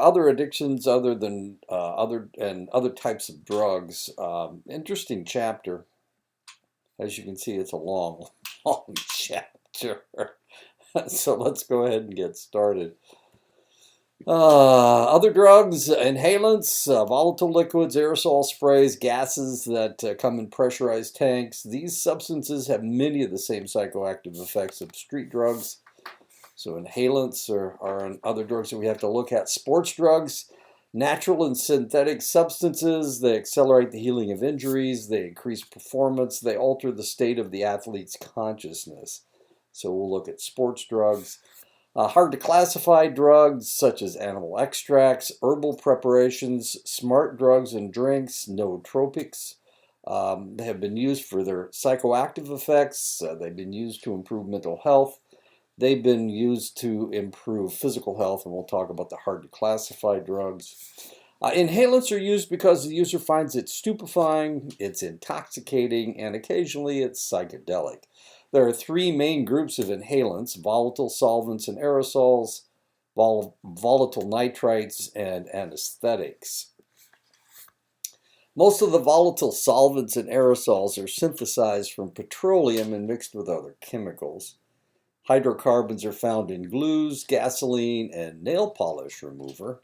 other addictions other than other types of drugs. Interesting chapter. As you can see, it's a long, long chapter. So let's go ahead and get started. Other drugs, inhalants, volatile liquids, aerosol sprays, gases that come in pressurized tanks. These substances have many of the same psychoactive effects of street drugs. So inhalants are other drugs that we have to look at. Sports drugs, natural and synthetic substances. They accelerate the healing of injuries. They increase performance. They alter the state of the athlete's consciousness. So we'll look at sports drugs. Hard to classify drugs such as animal extracts, herbal preparations, smart drugs and drinks, nootropics. They have been used for their psychoactive effects. They've been used to improve mental health. They've been used to improve physical health, and we'll talk about the hard to classify drugs. Inhalants are used because the user finds it stupefying, it's intoxicating, and occasionally it's psychedelic. There are three main groups of inhalants: volatile solvents and aerosols, volatile nitrites, and anesthetics. Most of the volatile solvents and aerosols are synthesized from petroleum and mixed with other chemicals. Hydrocarbons are found in glues, gasoline, and nail polish remover.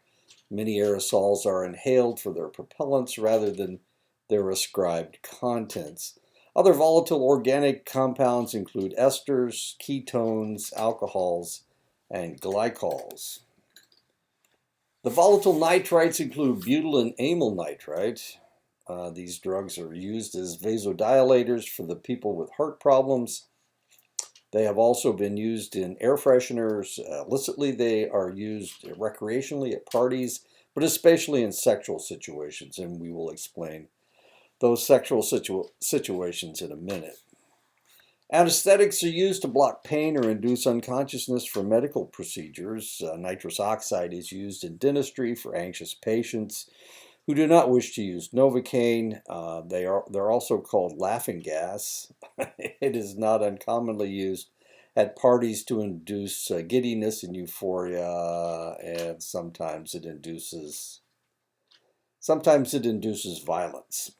Many aerosols are inhaled for their propellants rather than their ascribed contents. Other volatile organic compounds include esters, ketones, alcohols, and glycols. The volatile nitrites include butyl and amyl nitrite. These drugs are used as vasodilators for the people with heart problems. They have also been used in air fresheners. Illicitly, they are used recreationally at parties, but especially in sexual situations, and we will explain those sexual situations in a minute. Anesthetics are used to block pain or induce unconsciousness for medical procedures. Nitrous oxide is used in dentistry for anxious patients who do not wish to use Novocaine. They're also called laughing gas. It is not uncommonly used at parties to induce giddiness and euphoria, and sometimes it induces violence.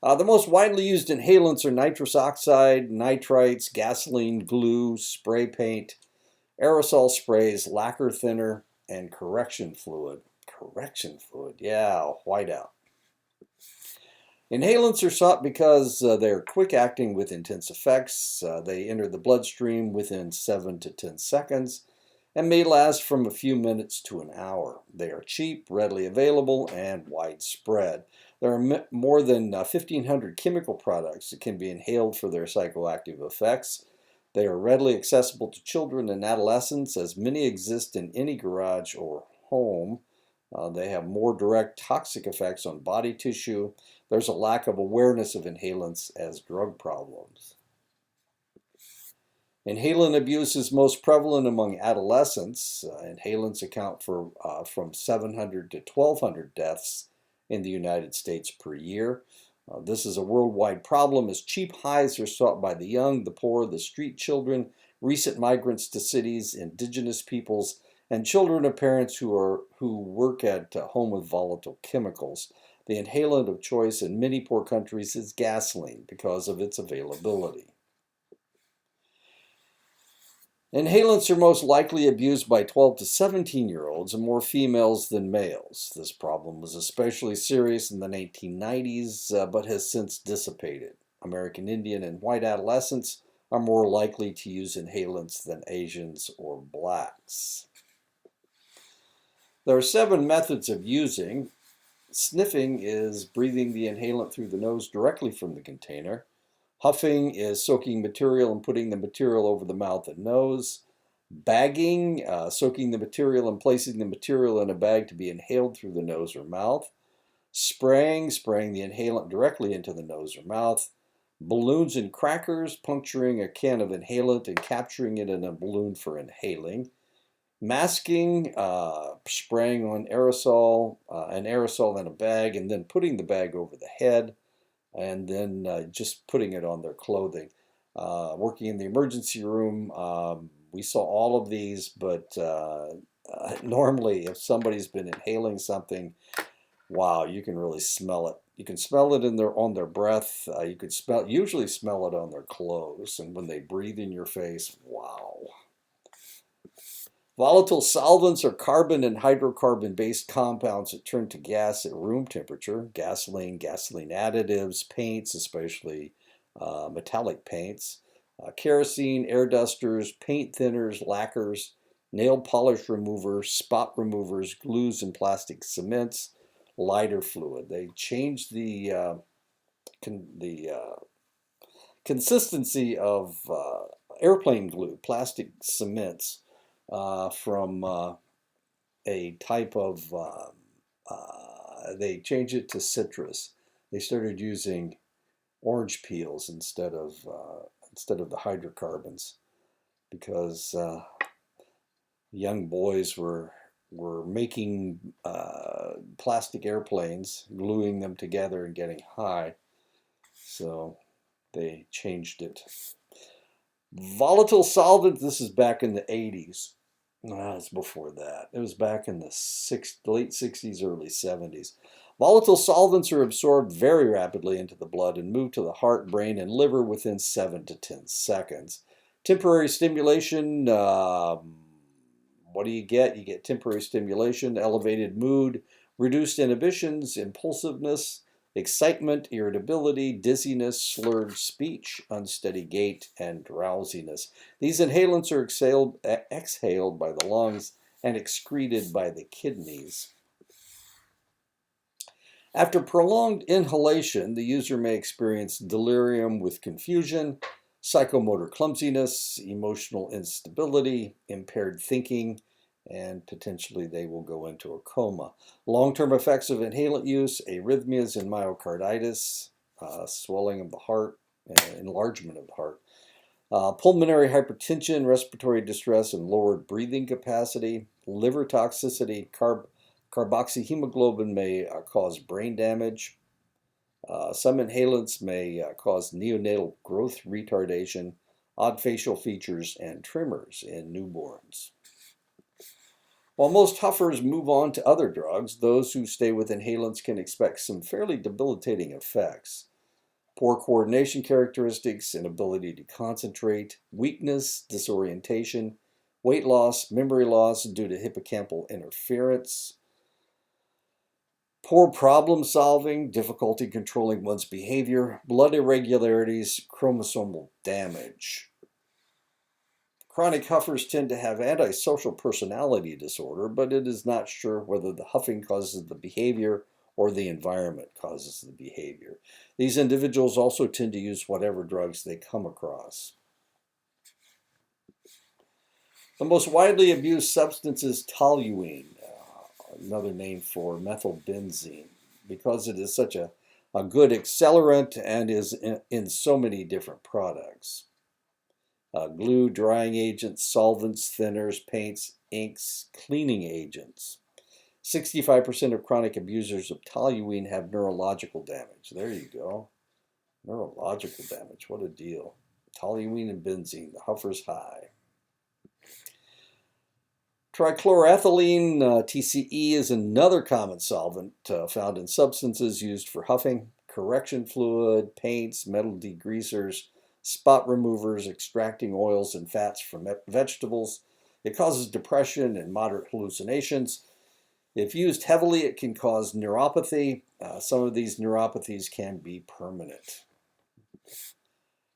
The most widely used inhalants are nitrous oxide, nitrites, gasoline, glue, spray paint, aerosol sprays, lacquer thinner, and correction fluid. Correction fluid, yeah, whiteout. Inhalants are sought because they're quick acting with intense effects. They enter the bloodstream within 7 to 10 seconds and may last from a few minutes to an hour. They are cheap, readily available, and widespread. There are more than 1,500 chemical products that can be inhaled for their psychoactive effects. They are readily accessible to children and adolescents, as many exist in any garage or home. They have more direct toxic effects on body tissue. There's a lack of awareness of inhalants as drug problems. Inhalant abuse is most prevalent among adolescents. Inhalants account for from 700 to 1,200 deaths in the United States per year. This is a worldwide problem as cheap highs are sought by the young, the poor, the street children, recent migrants to cities, indigenous peoples, and children of parents who work at home with volatile chemicals. The inhalant of choice in many poor countries is gasoline because of its availability. Inhalants are most likely abused by 12 to 17-year-olds and more females than males. This problem was especially serious in the 1990s, but has since dissipated. American Indian and white adolescents are more likely to use inhalants than Asians or blacks. There are 7 methods of using. Sniffing is breathing the inhalant through the nose directly from the container. Huffing is soaking material and putting the material over the mouth and nose. Bagging, soaking the material and placing the material in a bag to be inhaled through the nose or mouth. Spraying the inhalant directly into the nose or mouth. Balloons and crackers, puncturing a can of inhalant and capturing it in a balloon for inhaling. Masking, spraying on an aerosol in a bag and then putting the bag over the head, and then just putting it on their clothing. Working in the emergency room, we saw all of these, but Normally, if somebody's been inhaling something, wow, you can really smell it. You can smell it on their breath. You could usually smell it on their clothes, and when they breathe in your face, wow. Volatile solvents are carbon and hydrocarbon-based compounds that turn to gas at room temperature. Gasoline, gasoline additives, paints, especially metallic paints, kerosene, air dusters, paint thinners, lacquers, nail polish removers, spot removers, glues, and plastic cements, lighter fluid. They changed the consistency of airplane glue, plastic cements, from a type of, they changed it to citrus. They started using orange peels instead of the hydrocarbons because young boys were making plastic airplanes, gluing them together and getting high. So they changed it. Volatile solvent, this is back in the 80s. No, it's before that. It was back in the late 60s, early 70s. Volatile solvents are absorbed very rapidly into the blood and move to the heart, brain, and liver within 7 to 10 seconds. Temporary stimulation, what do you get? You get temporary stimulation, elevated mood, reduced inhibitions, impulsiveness, excitement, irritability, dizziness, slurred speech, unsteady gait, and drowsiness. These inhalants are exhaled by the lungs and excreted by the kidneys. After prolonged inhalation, the user may experience delirium with confusion, psychomotor clumsiness, emotional instability, impaired thinking, and potentially they will go into a coma. Long-term effects of inhalant use: arrhythmias and myocarditis, swelling of the heart, enlargement of the heart, pulmonary hypertension, respiratory distress, and lowered breathing capacity, liver toxicity, carboxyhemoglobin may cause brain damage. Some inhalants may cause neonatal growth retardation, odd facial features, and tremors in newborns. While most huffers move on to other drugs, those who stay with inhalants can expect some fairly debilitating effects. Poor coordination characteristics, inability to concentrate, weakness, disorientation, weight loss, memory loss due to hippocampal interference, poor problem solving, difficulty controlling one's behavior, blood irregularities, chromosomal damage. Chronic huffers tend to have antisocial personality disorder, but it is not sure whether the huffing causes the behavior or the environment causes the behavior. These individuals also tend to use whatever drugs they come across. The most widely abused substance is toluene, another name for methylbenzene, because it is such a good accelerant and is in so many different products. Glue, drying agents, solvents, thinners, paints, inks, cleaning agents. 65% of chronic abusers of toluene have neurological damage. There you go. Neurological damage. What a deal. Toluene and benzene, the huffer's high. Trichloroethylene, TCE, is another common solvent found in substances used for huffing, correction fluid, paints, metal degreasers, spot removers, extracting oils and fats from vegetables. It causes depression and moderate hallucinations. If used heavily, it can cause neuropathy. Some of these neuropathies can be permanent.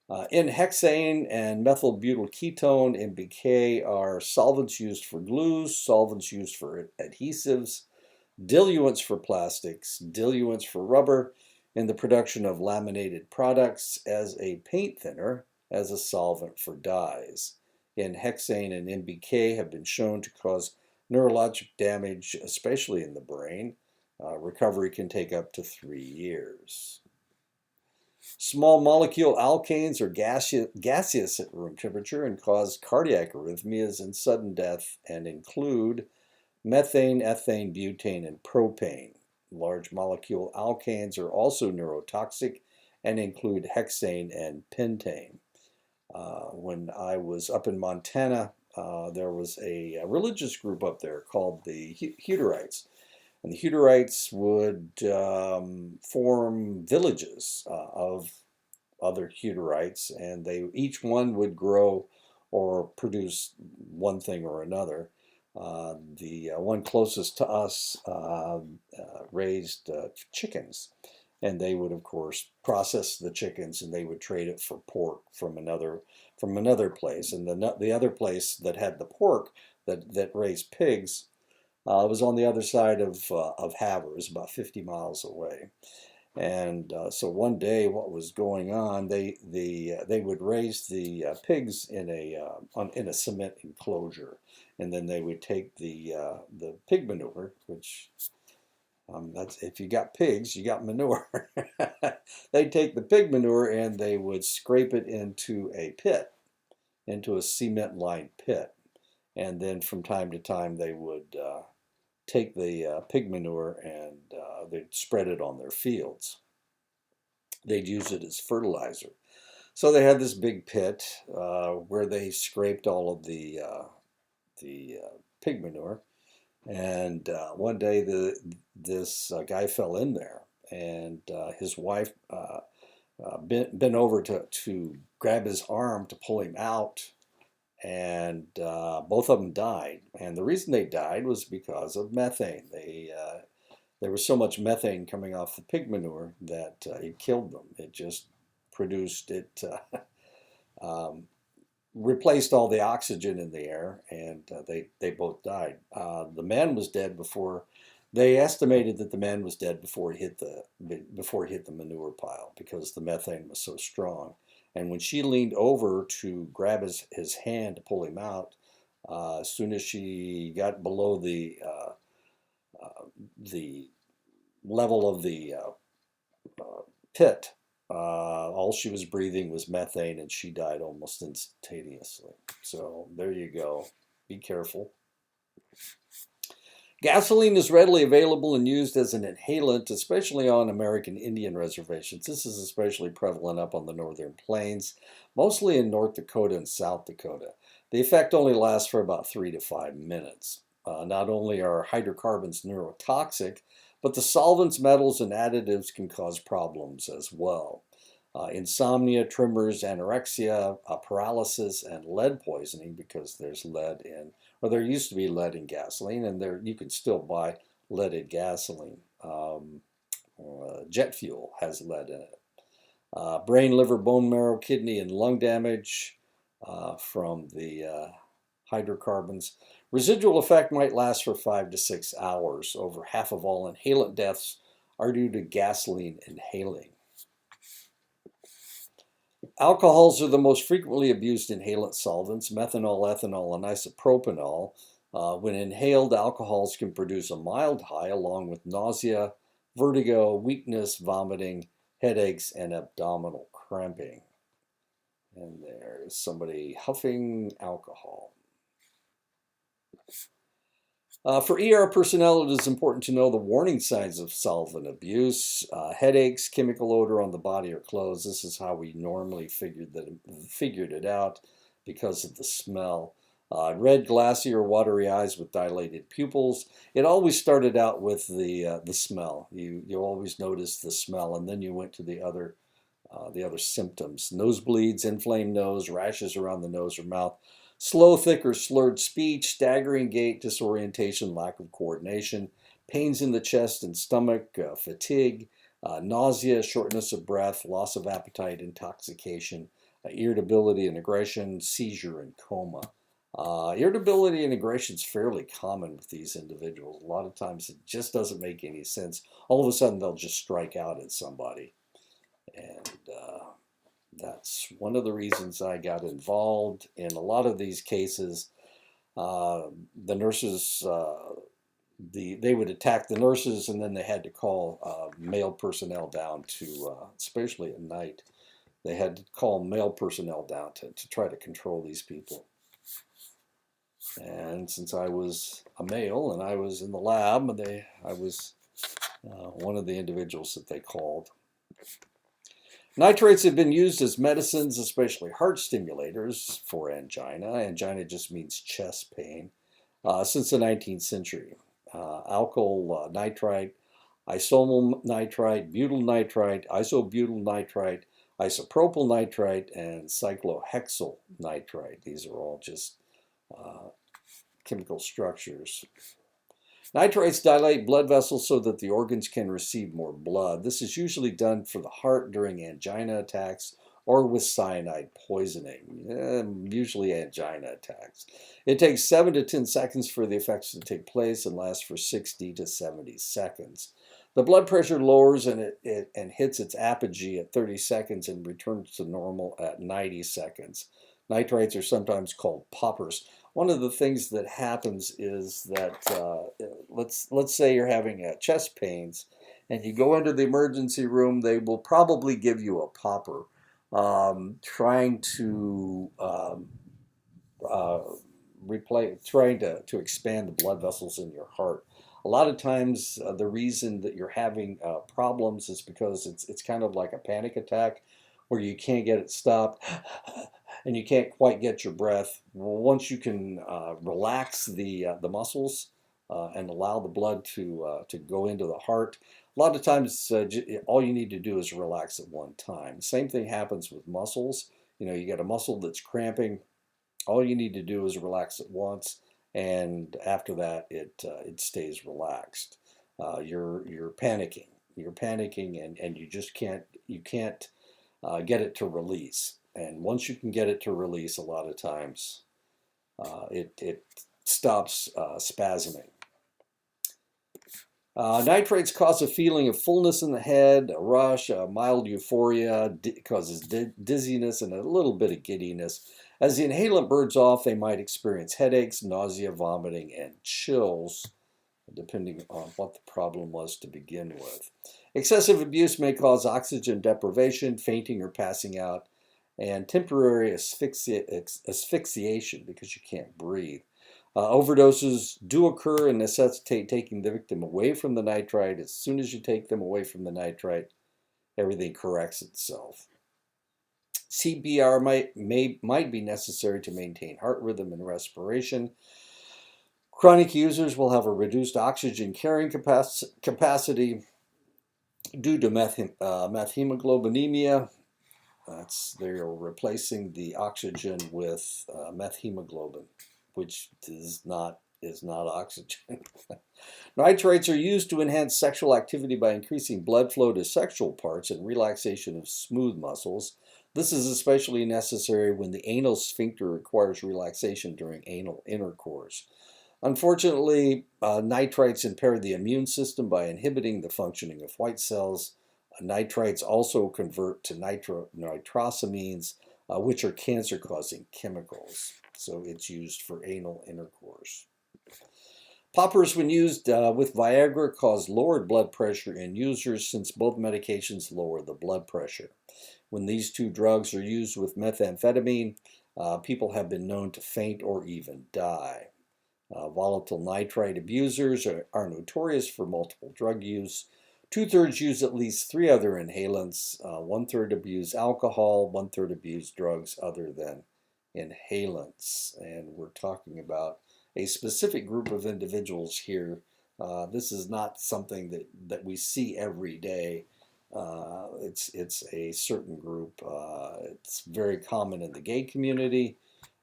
N-hexane and methylbutylketone, MBK, are solvents used for glues, solvents used for adhesives, diluents for plastics, diluents for rubber, in the production of laminated products, as a paint thinner, as a solvent for dyes. N-hexane and MBK have been shown to cause neurologic damage, especially in the brain. Recovery can take up to 3 years. Small molecule alkanes are gaseous at room temperature and cause cardiac arrhythmias and sudden death, and include methane, ethane, butane, and propane. Large molecule alkanes are also neurotoxic and include hexane and pentane. When I was up in Montana, there was a religious group up there called the Hutterites. And the Hutterites would form villages of other Hutterites, and each one would grow or produce one thing or another. The one closest to us raised chickens, and they would, of course, process the chickens, and they would trade it for pork from another place. And the other place that had the pork that raised pigs was on the other side of Havre, about 50 miles away. And so one day, what was going on? They would raise the pigs in a cement enclosure, and then they would take the pig manure, which that's if you got pigs, you got manure. They'd take the pig manure and they would scrape it into a pit, into a cement-lined pit, and then from time to time they would take the pig manure and they'd spread it on their fields. They'd use it as fertilizer. So they had this big pit where they scraped all of the pig manure. And one day this guy fell in there, and his wife bent over to grab his arm to pull him out, and both of them died. And the reason they died was because of methane. There was so much methane coming off the pig manure that it killed them. It just produced it. Replaced all the oxygen in the air, and they both died. The man was dead before. They estimated that the man was dead before he hit the manure pile because the methane was so strong. And when she leaned over to grab his hand to pull him out, as soon as she got below the level of the pit, all she was breathing was methane, and she died almost instantaneously. So there you go. Be careful. Gasoline is readily available and used as an inhalant, especially on American Indian reservations. This is especially prevalent up on the northern plains, mostly in North Dakota and South Dakota. The effect only lasts for about 3 to 5 minutes. Not only are hydrocarbons neurotoxic, but the solvents, metals, and additives can cause problems as well. Insomnia, tremors, anorexia, paralysis, and lead poisoning, because there's lead in, or there used to be lead in gasoline, and you can still buy leaded gasoline. Jet fuel has lead in it. Brain, liver, bone marrow, kidney, and lung damage from the hydrocarbons. Residual effect might last for 5 to 6 hours. Over half of all inhalant deaths are due to gasoline inhaling. Alcohols are the most frequently abused inhalant solvents: methanol, ethanol, and isopropanol. When inhaled, alcohols can produce a mild high along with nausea, vertigo, weakness, vomiting, headaches, and abdominal cramping. And there's somebody huffing alcohol. For ER personnel, it is important to know the warning signs of solvent abuse: headaches, chemical odor on the body or clothes. This is how we normally figured it out because of the smell. Red, glassy, or watery eyes with dilated pupils. It always started out with the smell. You always noticed the smell, and then you went to the other symptoms: nosebleeds, inflamed nose, rashes around the nose or mouth, slow, thick, or slurred speech, staggering gait, disorientation, lack of coordination, pains in the chest and stomach, fatigue, nausea, shortness of breath, loss of appetite, intoxication, irritability and aggression, seizure, and coma. Irritability and aggression is fairly common with these individuals. A lot of times it just doesn't make any sense. All of a sudden they'll just strike out at somebody. And that's one of the reasons I got involved in a lot of these cases. The nurses, they would attack the nurses, and then they had to call male personnel down to, especially at night, they had to call male personnel down to try to control these people. And since I was a male and I was in the lab, I was one of the individuals that they called. Nitrates have been used as medicines, especially heart stimulators, for angina. Angina just means chest pain, since the 19th century. Alkyl nitrite, isomyl nitrite, butyl nitrite, isobutyl nitrite, isopropyl nitrite, and cyclohexyl nitrite. These are all just uh, chemical structures. Nitrates dilate blood vessels so that the organs can receive more blood. This is usually done for the heart during angina attacks or with cyanide poisoning, usually angina attacks. It takes 7 to 10 seconds for the effects to take place and lasts for 60 to 70 seconds. The blood pressure lowers and hits its apogee at 30 seconds and returns to normal at 90 seconds. Nitrates are sometimes called poppers. One of the things that happens is that let's say you're having chest pains and you go into the emergency room, they will probably give you a popper, trying to uh, trying to expand the blood vessels in your heart. A lot of times, the reason that you're having problems is because it's kind of like a panic attack, where you can't get it stopped, and you can't quite get your breath. Once you can relax the muscles and allow the blood to go into the heart, a lot of times all you need to do is relax at one time. Same thing happens with muscles. You know, you get a muscle that's cramping. All you need to do is relax it once, and after that, it stays relaxed. You're panicking. You're panicking, and you can't get it to release. And once you can get it to release, a lot of times it stops spasming. Nitrates cause a feeling of fullness in the head, a rush, a mild euphoria, causes dizziness and a little bit of giddiness. As the inhalant burns off, they might experience headaches, nausea, vomiting, and chills, depending on what the problem was to begin with. Excessive abuse may cause oxygen deprivation, fainting or passing out, and temporary asphyxiation because you can't breathe. Overdoses do occur and necessitate taking the victim away from the nitrite. As soon as you take them away from the nitrite, everything corrects itself. CPR might be necessary to maintain heart rhythm and respiration. Chronic users will have a reduced oxygen carrying capacity due to methemoglobinemia. They're replacing the oxygen with methemoglobin, which is not oxygen. Nitrates are used to enhance sexual activity by increasing blood flow to sexual parts and relaxation of smooth muscles. This is especially necessary when the anal sphincter requires relaxation during anal intercourse. Unfortunately, nitrates impair the immune system by inhibiting the functioning of white cells. Nitrates also convert to nitrosamines, which are cancer-causing chemicals. So it's used for anal intercourse. Poppers, when used with Viagra, cause lowered blood pressure in users since both medications lower the blood pressure. When these two drugs are used with methamphetamine, people have been known to faint or even die. Volatile nitrite abusers are notorious for multiple drug use. 2/3 use at least 3 other inhalants. 1/3 abuse alcohol. 1/3 abuse drugs other than inhalants. And we're talking about a specific group of individuals here. This is not something that we see every day. It's a certain group. It's very common in the gay community.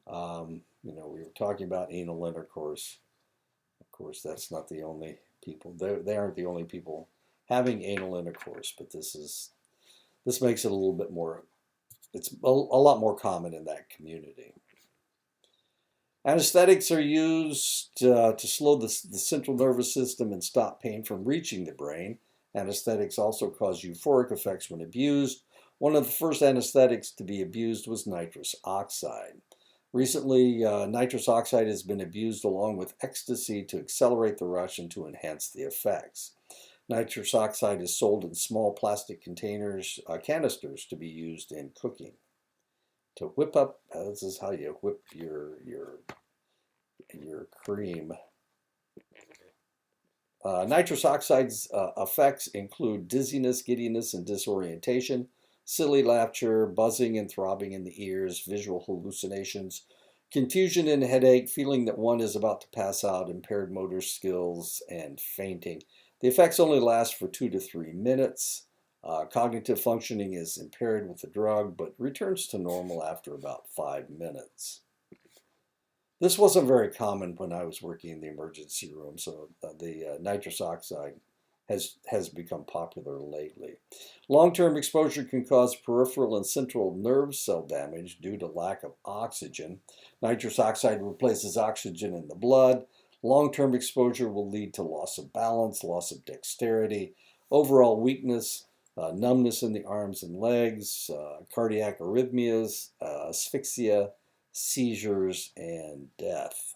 We were talking about anal intercourse. Of course, that's not the only people. They aren't the only people having anal intercourse, but this makes it a little bit more. It's a lot more common in that community. Anesthetics are used to slow the central nervous system and stop pain from reaching the brain. Anesthetics also cause euphoric effects when abused. One of the first anesthetics to be abused was nitrous oxide. Recently, nitrous oxide has been abused along with ecstasy to accelerate the rush and to enhance the effects. Nitrous oxide is sold in small plastic canisters to be used in cooking. To whip up, this is how you whip your cream. Nitrous oxide's effects include dizziness, giddiness, and disorientation. silly laughter, buzzing and throbbing in the ears, visual hallucinations, confusion and headache, feeling that one is about to pass out, impaired motor skills, and fainting. The effects only last for 2 to 3 minutes. Cognitive functioning is impaired with the drug, but returns to normal after about 5 minutes. This wasn't very common when I was working in the emergency room, so the nitrous oxide has become popular lately. Long-term exposure can cause peripheral and central nerve cell damage due to lack of oxygen. Nitrous oxide replaces oxygen in the blood. Long-term exposure will lead to loss of balance, loss of dexterity, overall weakness, numbness in the arms and legs, cardiac arrhythmias, asphyxia, seizures, and death.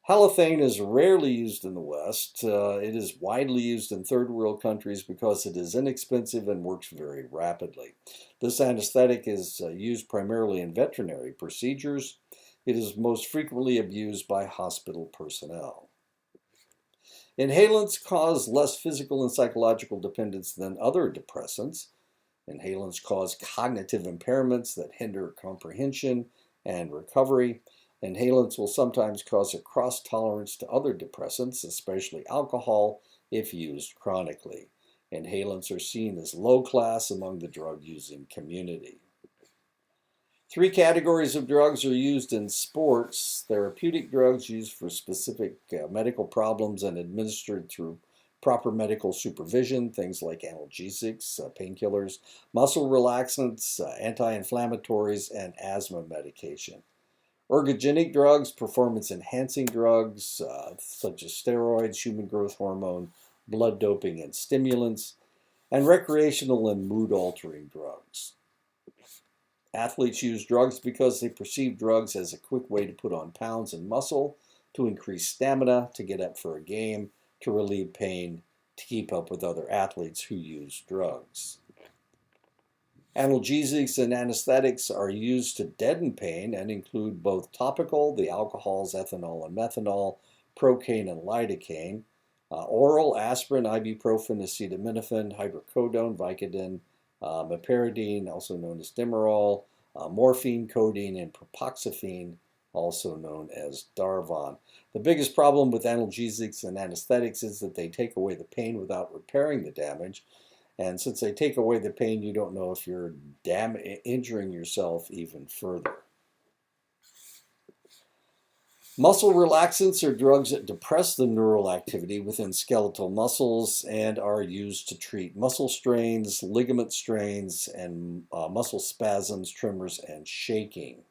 Halothane is rarely used in the West. It is widely used in third world countries because it is inexpensive and works very rapidly. This anesthetic is used primarily in veterinary procedures. It is most frequently abused by hospital personnel. Inhalants cause less physical and psychological dependence than other depressants. Inhalants cause cognitive impairments that hinder comprehension and recovery. Inhalants will sometimes cause a cross tolerance to other depressants, especially alcohol, if used chronically. Inhalants are seen as low class among the drug using community. 3 categories of drugs are used in sports. Therapeutic drugs used for specific medical problems and administered through proper medical supervision, things like analgesics, painkillers, muscle relaxants, anti-inflammatories, and asthma medication. Ergogenic drugs, performance-enhancing drugs, such as steroids, human growth hormone, blood doping, and stimulants, and recreational and mood-altering drugs. Athletes use drugs because they perceive drugs as a quick way to put on pounds and muscle, to increase stamina, to get up for a game, to relieve pain, to keep up with other athletes who use drugs. Analgesics and anesthetics are used to deaden pain and include both topical, the alcohols ethanol and methanol, procaine and lidocaine, oral, aspirin, ibuprofen, acetaminophen, hydrocodone, Vicodin, meperidine, also known as Demerol, morphine, codeine, and propoxyphene, also known as Darvon. The biggest problem with analgesics and anesthetics is that they take away the pain without repairing the damage. And since they take away the pain, you don't know if you're injuring yourself even further. Muscle relaxants are drugs that depress the neural activity within skeletal muscles and are used to treat muscle strains, ligament strains, and muscle spasms, tremors, and shaking.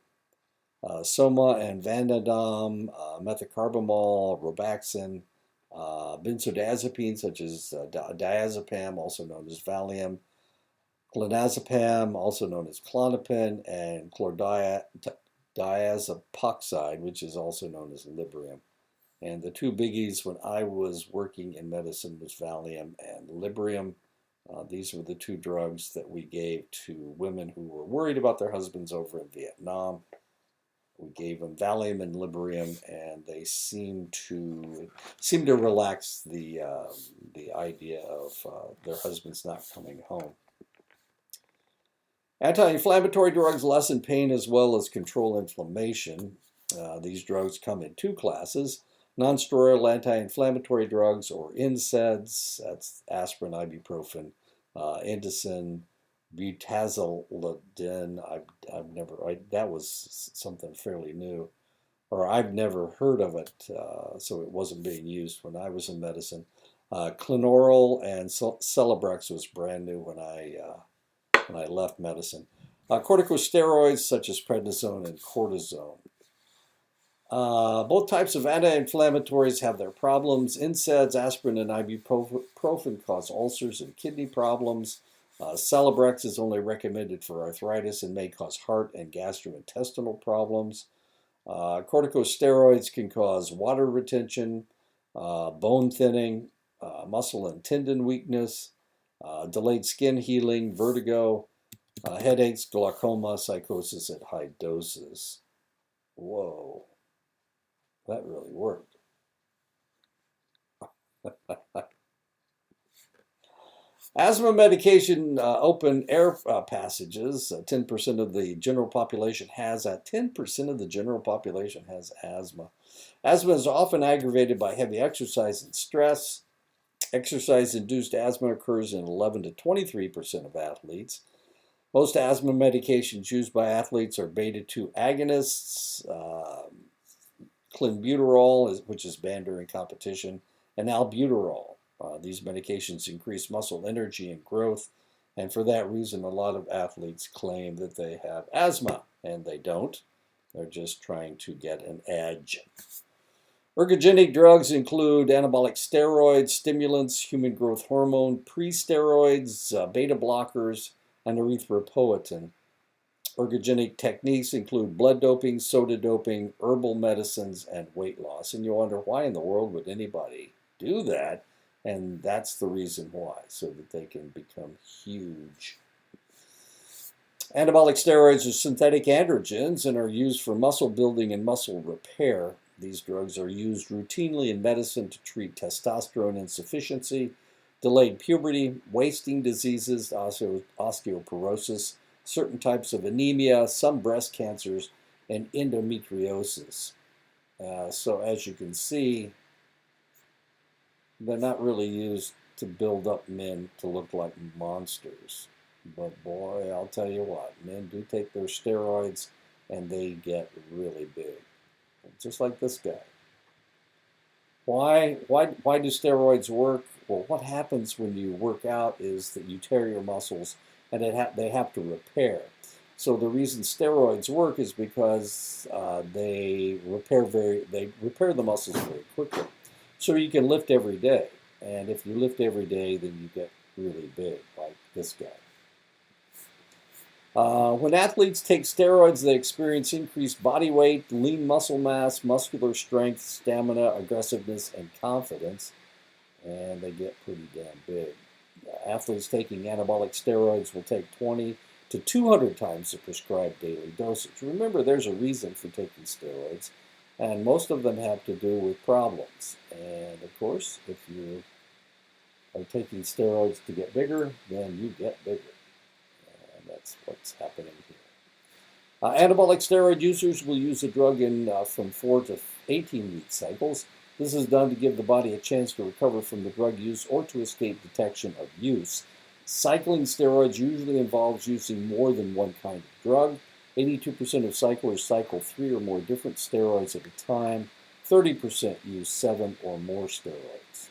Soma and Vandadam, methocarbamol, Robaxin, benzodiazepines such as diazepam, also known as Valium, clonazepam, also known as Klonopin, and diazepoxide, which is also known as Librium. And the two biggies when I was working in medicine was Valium and Librium. These were the two drugs that we gave to women who were worried about their husbands over in Vietnam. We gave them Valium and Librium, and they seemed to relax the idea of their husbands not coming home. Anti-inflammatory drugs lessen pain as well as control inflammation. These drugs come in 2 classes: non-steroidal anti-inflammatory drugs, or NSAIDs. That's aspirin, ibuprofen, Indocin, butazolidine. That was something fairly new, or I've never heard of it, so it wasn't being used when I was in medicine. Clinorol and Celebrex was brand new when I left medicine. Corticosteroids such as prednisone and cortisone. Both types of anti-inflammatories have their problems. NSAIDs, aspirin, and ibuprofen cause ulcers and kidney problems. Celebrex is only recommended for arthritis and may cause heart and gastrointestinal problems. Corticosteroids can cause water retention, bone thinning, muscle and tendon weakness, delayed skin healing, vertigo, headaches, glaucoma, psychosis at high doses. Whoa, that really worked. Asthma medication open air passages. 10% of the general population has 10% of the general population has asthma. Asthma is often aggravated by heavy exercise and stress. Exercise-induced asthma occurs in 11 to 23% of athletes. Most asthma medications used by athletes are beta-2 agonists, clenbuterol, which is banned during competition, and albuterol. These medications increase muscle energy and growth, and for that reason, a lot of athletes claim that they have asthma, and they don't. They're just trying to get an edge. Ergogenic drugs include anabolic steroids, stimulants, human growth hormone, pre-steroids, beta blockers, and erythropoietin. Ergogenic techniques include blood doping, soda doping, herbal medicines, and weight loss. And you wonder, why in the world would anybody do that? And that's the reason why, so that they can become huge. Anabolic steroids are synthetic androgens and are used for muscle building and muscle repair. These drugs are used routinely in medicine to treat testosterone insufficiency, delayed puberty, wasting diseases, osteoporosis, certain types of anemia, some breast cancers, and endometriosis. So as you can see, they're not really used to build up men to look like monsters. But boy, I'll tell you what, men do take their steroids and they get really big. Just like this guy. Why do steroids work? Well, what happens when you work out is that you tear your muscles and they have to repair. So the reason steroids work is because they repair the muscles very quickly. So you can lift every day, and if you lift every day, then you get really big, like this guy. When athletes take steroids, they experience increased body weight, lean muscle mass, muscular strength, stamina, aggressiveness, and confidence, and they get pretty damn big. Athletes taking anabolic steroids will take 20 to 200 times the prescribed daily dosage. Remember, there's a reason for taking steroids, and most of them have to do with problems. And of course, if you are taking steroids to get bigger, then you get bigger. And that's what's happening here. Anabolic steroid users will use the drug in from 4 to 18-week cycles. This is done to give the body a chance to recover from the drug use or to escape detection of use. Cycling steroids usually involves using more than one kind of drug. 82% of cyclers cycle 3 or more different steroids at a time. 30% use 7 or more steroids.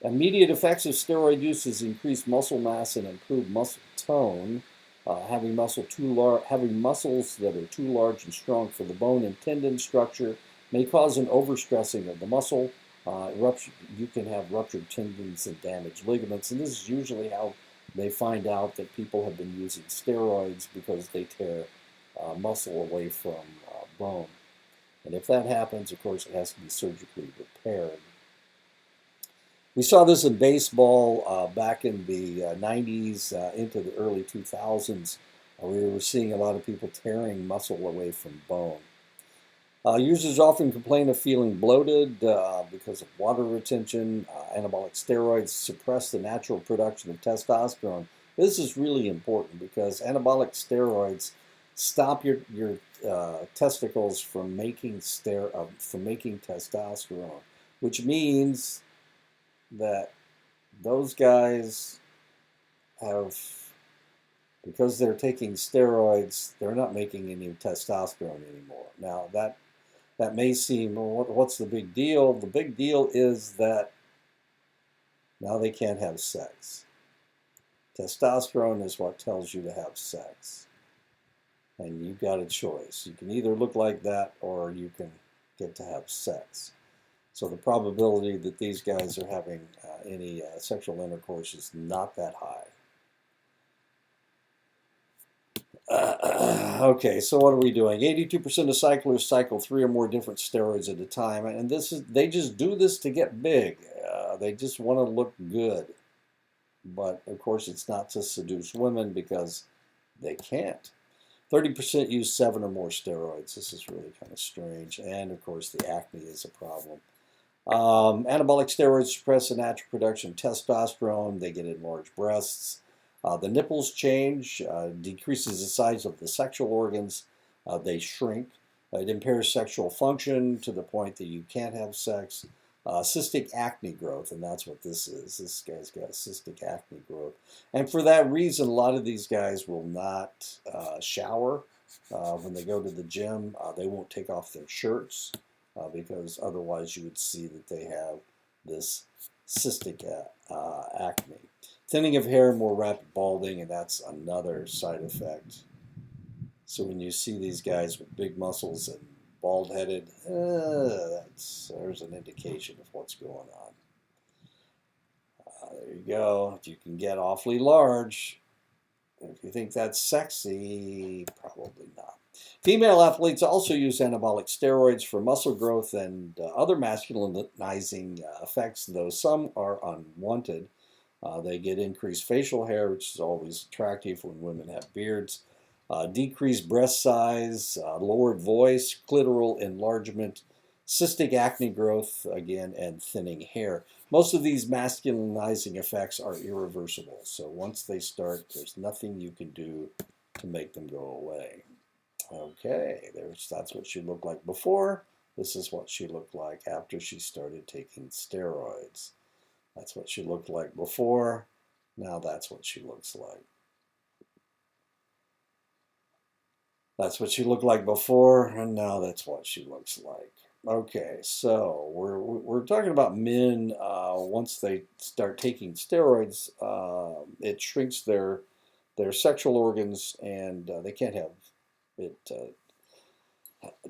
Immediate effects of steroid use is increased muscle mass and improved muscle tone. Having muscles that are too large and strong for the bone and tendon structure may cause an overstressing of the muscle. You can have ruptured tendons and damaged ligaments, and this is usually how they find out that people have been using steroids, because they tear muscle away from bone. And if that happens, of course, it has to be surgically repaired. We saw this in baseball back in the 90s into the early 2000s. We were seeing a lot of people tearing muscle away from bone. Users often complain of feeling bloated because of water retention. Anabolic steroids suppress the natural production of testosterone. This is really important because anabolic steroids stop your testicles from making testosterone, which means that those guys have, because they're taking steroids, they're not making any testosterone anymore. Now that may seem, well, what's the big deal? The big deal is that now they can't have sex. Testosterone is what tells you to have sex. And you've got a choice. You can either look like that or you can get to have sex. So the probability that these guys are having any sexual intercourse is not that high. Okay, so what are we doing? 82% of cyclers cycle 3 or more different steroids at a time, and they just do this to get big. They just want to look good. But of course, it's not to seduce women because they can't. 30% use 7 or more steroids. This is really kind of strange. And of course, the acne is a problem. Anabolic steroids suppress the natural production of testosterone. They get enlarged breasts. The nipples change, decreases the size of the sexual organs. They shrink. It impairs sexual function to the point that you can't have sex. Cystic acne growth, and that's what this is. This guy's got cystic acne growth. And for that reason, a lot of these guys will not shower when they go to the gym. They won't take off their shirts because otherwise you would see that they have this cystic acne. Thinning of hair, more rapid balding, and that's another side effect. So when you see these guys with big muscles and bald-headed, there's an indication of what's going on. There you go. If you can get awfully large, if you think that's sexy, probably not. Female athletes also use anabolic steroids for muscle growth and other masculinizing effects, though some are unwanted. They get increased facial hair, which is always attractive when women have beards, decreased breast size, lowered voice, clitoral enlargement, cystic acne growth, again, and thinning hair. Most of these masculinizing effects are irreversible. So once they start, there's nothing you can do to make them go away. Okay, that's what she looked like before. This is what she looked like after she started taking steroids. That's what she looked like before. Now that's what she looks like. That's what she looked like before, and now that's what she looks like. Okay, so we're talking about men. Once they start taking steroids, it shrinks their sexual organs, and they can't have it.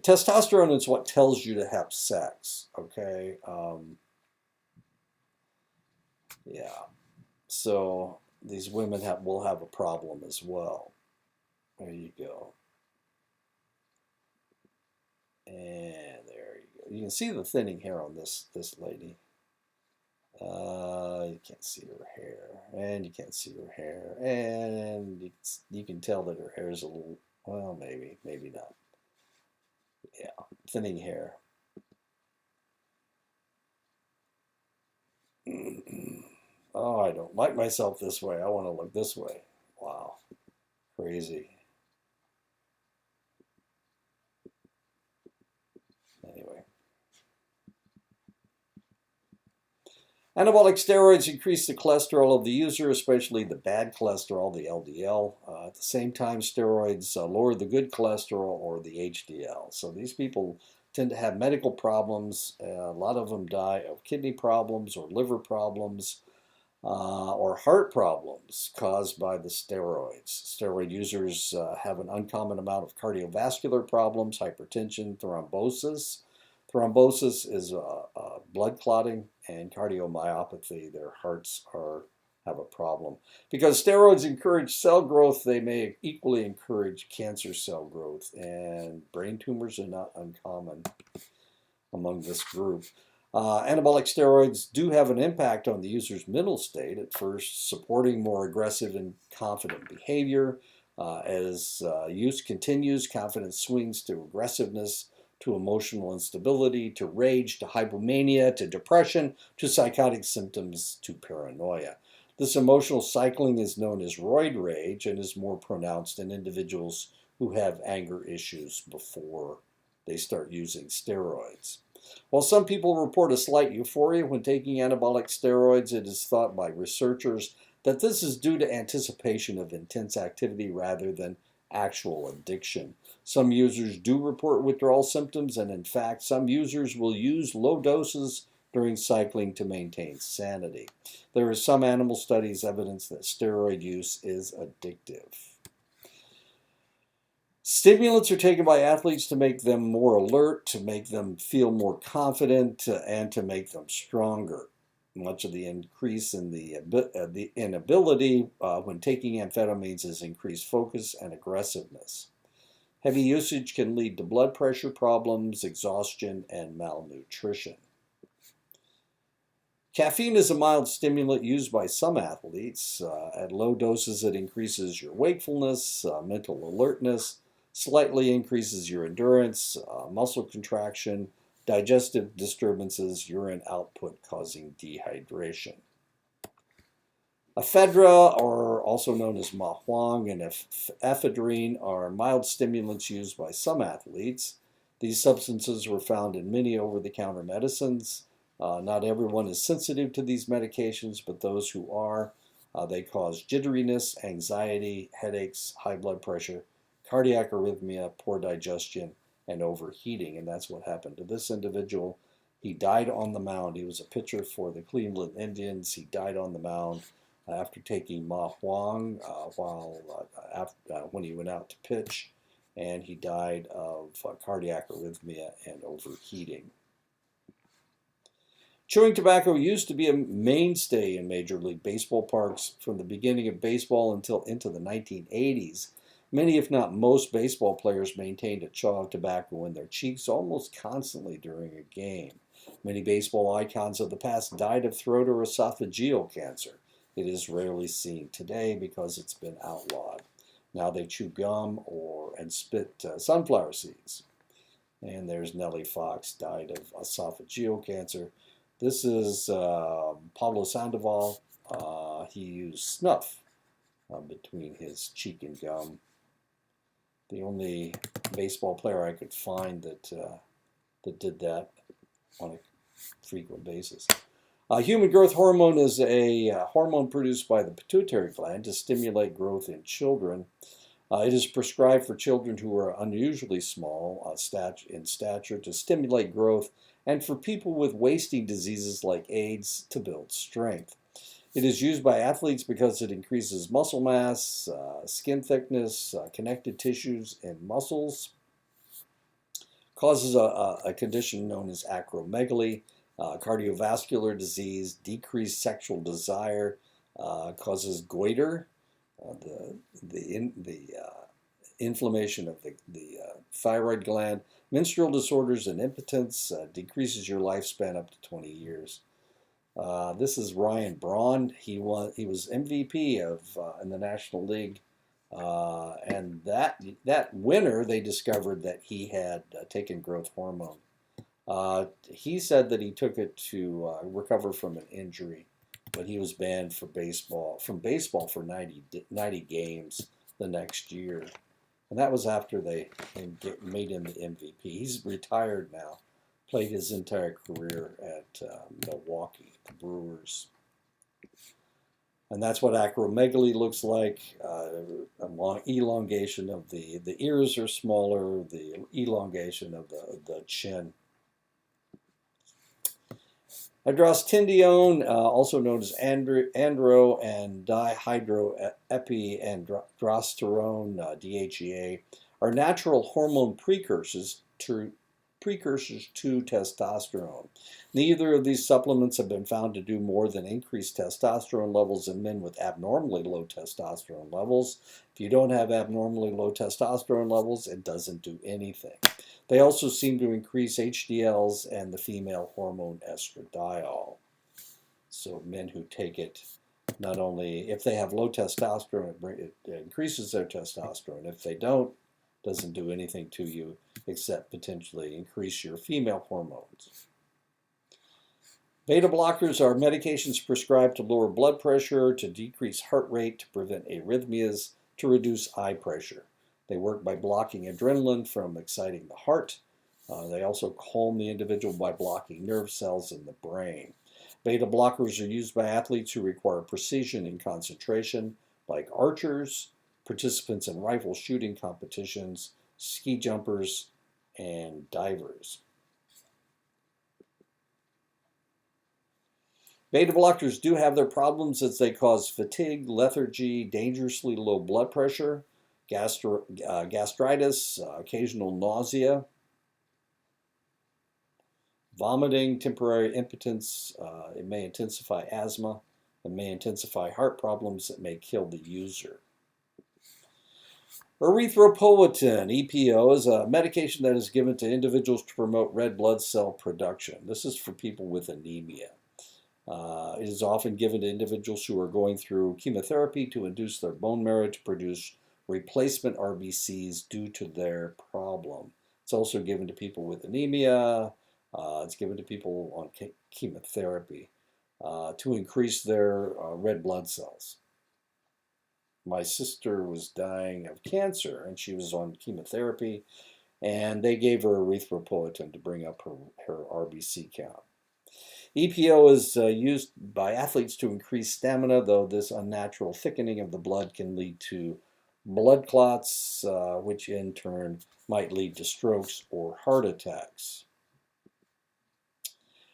Testosterone is what tells you to have sex. Okay, yeah. So these women will have a problem as well. There you go. And there you go. You can see the thinning hair on this lady. You can't see her hair, and you can't see her hair, and you can tell that her hair is a little, well, maybe not. Yeah, thinning hair. Oh, I don't like myself this way. I want to look this way. Wow, crazy. Anyway. Anabolic steroids increase the cholesterol of the user, especially the bad cholesterol, the LDL. At the same time, steroids lower the good cholesterol or the HDL. So these people tend to have medical problems. A lot of them die of kidney problems or liver problems or heart problems caused by the steroids. Steroid users have an uncommon amount of cardiovascular problems, hypertension, thrombosis. Thrombosis is blood clotting, and cardiomyopathy. Their hearts have a problem. Because steroids encourage cell growth, they may equally encourage cancer cell growth, and brain tumors are not uncommon among this group. Anabolic steroids do have an impact on the user's mental state at first, supporting more aggressive and confident behavior. As use continues, confidence swings to aggressiveness, to emotional instability, to rage, to hypomania, to depression, to psychotic symptoms, to paranoia. This emotional cycling is known as roid rage and is more pronounced in individuals who have anger issues before they start using steroids. While some people report a slight euphoria when taking anabolic steroids, it is thought by researchers that this is due to anticipation of intense activity rather than actual addiction. Some users do report withdrawal symptoms, and in fact, some users will use low doses during cycling to maintain sanity. There is some animal studies evidence that steroid use is addictive. Stimulants are taken by athletes to make them more alert, to make them feel more confident, and to make them stronger. Much of the increase in the inability when taking amphetamines is increased focus and aggressiveness. Heavy usage can lead to blood pressure problems, exhaustion, and malnutrition. Caffeine is a mild stimulant used by some athletes. At low doses, it increases your wakefulness, mental alertness, slightly increases your endurance, muscle contraction, digestive disturbances, urine output causing dehydration. Ephedra, or also known as mahuang, and ephedrine are mild stimulants used by some athletes. These substances were found in many over-the-counter medicines. Not everyone is sensitive to these medications, but those who are, they cause jitteriness, anxiety, headaches, high blood pressure, cardiac arrhythmia, poor digestion, and overheating. And that's what happened to this individual. He died on the mound. He was a pitcher for the Cleveland Indians. He died on the mound after taking Ma Huang when he went out to pitch, and he died of cardiac arrhythmia and overheating. Chewing tobacco used to be a mainstay in Major League Baseball parks from the beginning of baseball until into the 1980s. Many, if not most, baseball players maintained a chaw of tobacco in their cheeks almost constantly during a game. Many baseball icons of the past died of throat or esophageal cancer. It is rarely seen today because it's been outlawed. Now they chew gum and spit sunflower seeds. And there's Nellie Fox, died of esophageal cancer. This is Pablo Sandoval. He used snuff between his cheek and gum. The only baseball player I could find that did that on a frequent basis. Human growth hormone is a hormone produced by the pituitary gland to stimulate growth in children. It is prescribed for children who are unusually small in stature to stimulate growth, and for people with wasting diseases like AIDS to build strength. It is used by athletes because it increases muscle mass, skin thickness, connective tissues, and muscles. Causes a condition known as acromegaly, cardiovascular disease, decreased sexual desire, causes goiter, the inflammation of the thyroid gland, menstrual disorders and impotence, decreases your lifespan up to 20 years. This is Ryan Braun. He was MVP in the National League, and that winter they discovered that he had taken growth hormone. He said that he took it to recover from an injury, but he was banned from baseball for 90 games the next year. And that was after they made him the MVP. He's retired now, played his entire career at Milwaukee, the Brewers. And that's what acromegaly looks like, elongation of the ears are smaller, the elongation of the chin. Hydrastidione, also known as andro and dihydroepiandrosterone, DHEA, are natural hormone precursors to testosterone. Neither of these supplements have been found to do more than increase testosterone levels in men with abnormally low testosterone levels. If you don't have abnormally low testosterone levels, it doesn't do anything. They also seem to increase HDLs and the female hormone estradiol. So men who take it, not only if they have low testosterone, it increases their testosterone. If they don't, it doesn't do anything to you except potentially increase your female hormones. Beta blockers are medications prescribed to lower blood pressure, to decrease heart rate, to prevent arrhythmias, to reduce eye pressure. They work by blocking adrenaline from exciting the heart. They also calm the individual by blocking nerve cells in the brain. Beta blockers are used by athletes who require precision and concentration, like archers, participants in rifle shooting competitions, ski jumpers, and divers. Beta blockers do have their problems as they cause fatigue, lethargy, dangerously low blood pressure, gastritis, occasional nausea, vomiting, temporary impotence. It may intensify asthma. It may intensify heart problems that may kill the user. Erythropoietin, EPO, is a medication that is given to individuals to promote red blood cell production. This is for people with anemia. It is often given to individuals who are going through chemotherapy to induce their bone marrow to produce replacement RBCs due to their problem. It's also given to people with anemia, It's given to people on chemotherapy to increase their red blood cells. My sister was dying of cancer and she was on chemotherapy, and they gave her erythropoietin to bring up her RBC count. EPO is used by athletes to increase stamina, though this unnatural thickening of the blood can lead to blood clots, which in turn might lead to strokes or heart attacks.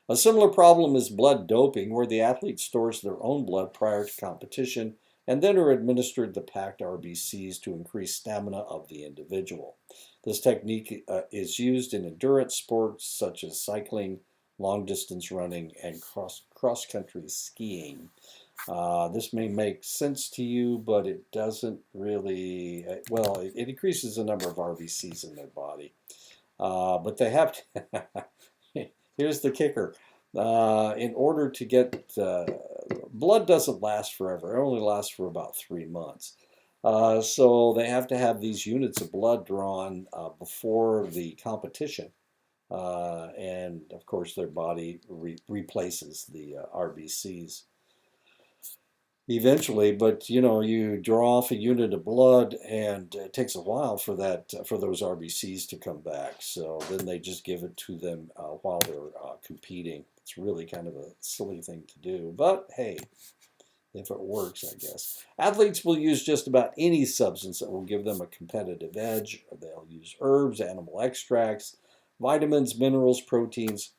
A similar problem is blood doping, where the athlete stores their own blood prior to competition and then are administered the packed RBCs to increase stamina of the individual. This technique is used in endurance sports such as cycling, long distance running, and cross country skiing. This may make sense to you, but it doesn't really. Well, it increases the number of RBCs in their body. But they have to. Here's the kicker. In order to get blood doesn't last forever. It only lasts for about 3 months. So they have to have these units of blood drawn before the competition. And of course, their body replaces the RBCs eventually. But you draw off a unit of blood, and it takes a while for those RBCs to come back. So then they just give it to them while they're competing. It's really kind of a silly thing to do, but hey, if it works, I guess. Athletes will use just about any substance that will give them a competitive edge. They'll use herbs, animal extracts, vitamins, minerals, proteins.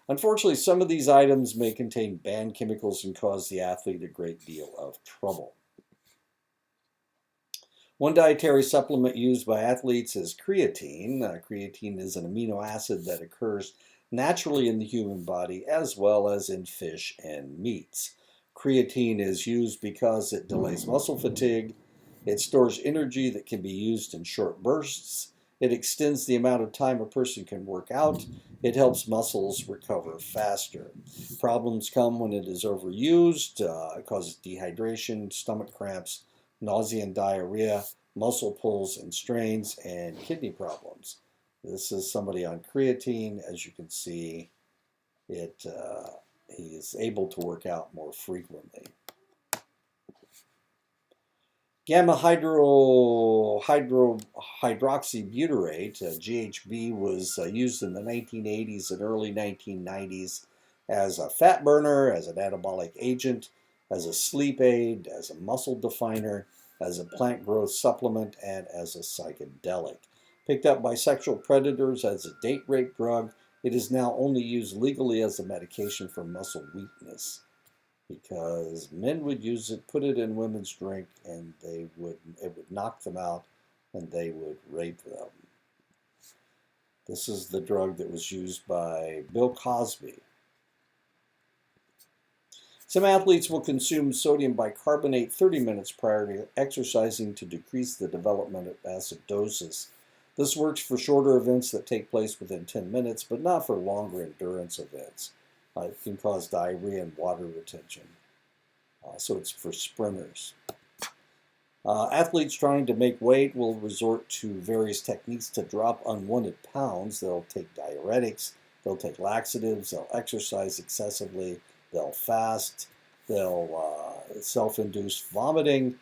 Unfortunately, some of these items may contain banned chemicals and cause the athlete a great deal of trouble. One dietary supplement used by athletes is creatine. Creatine is an amino acid that occurs naturally in the human body as well as in fish and meats. Creatine is used because it delays muscle fatigue. It stores energy that can be used in short bursts. It extends the amount of time a person can work out. It helps muscles recover faster. Problems come when it is overused. It causes dehydration, stomach cramps, nausea and diarrhea, muscle pulls and strains, and kidney problems. This is somebody on creatine. As you can see, he is able to work out more frequently. Gamma hydroxybutyrate, GHB, was used in the 1980s and early 1990s as a fat burner, as an anabolic agent, as a sleep aid, as a muscle definer, as a plant growth supplement, and as a psychedelic. Picked up by sexual predators as a date rape drug, it is now only used legally as a medication for muscle weakness, because men would use it, put it in women's drink, and it would knock them out, and they would rape them. This is the drug that was used by Bill Cosby. Some athletes will consume sodium bicarbonate 30 minutes prior to exercising to decrease the development of acidosis. This works for shorter events that take place within 10 minutes, but not for longer endurance events. It can cause diarrhea and water retention. So it's for sprinters. Athletes trying to make weight will resort to various techniques to drop unwanted pounds. They'll take diuretics, they'll take laxatives, they'll exercise excessively, they'll fast, they'll self-induce vomiting,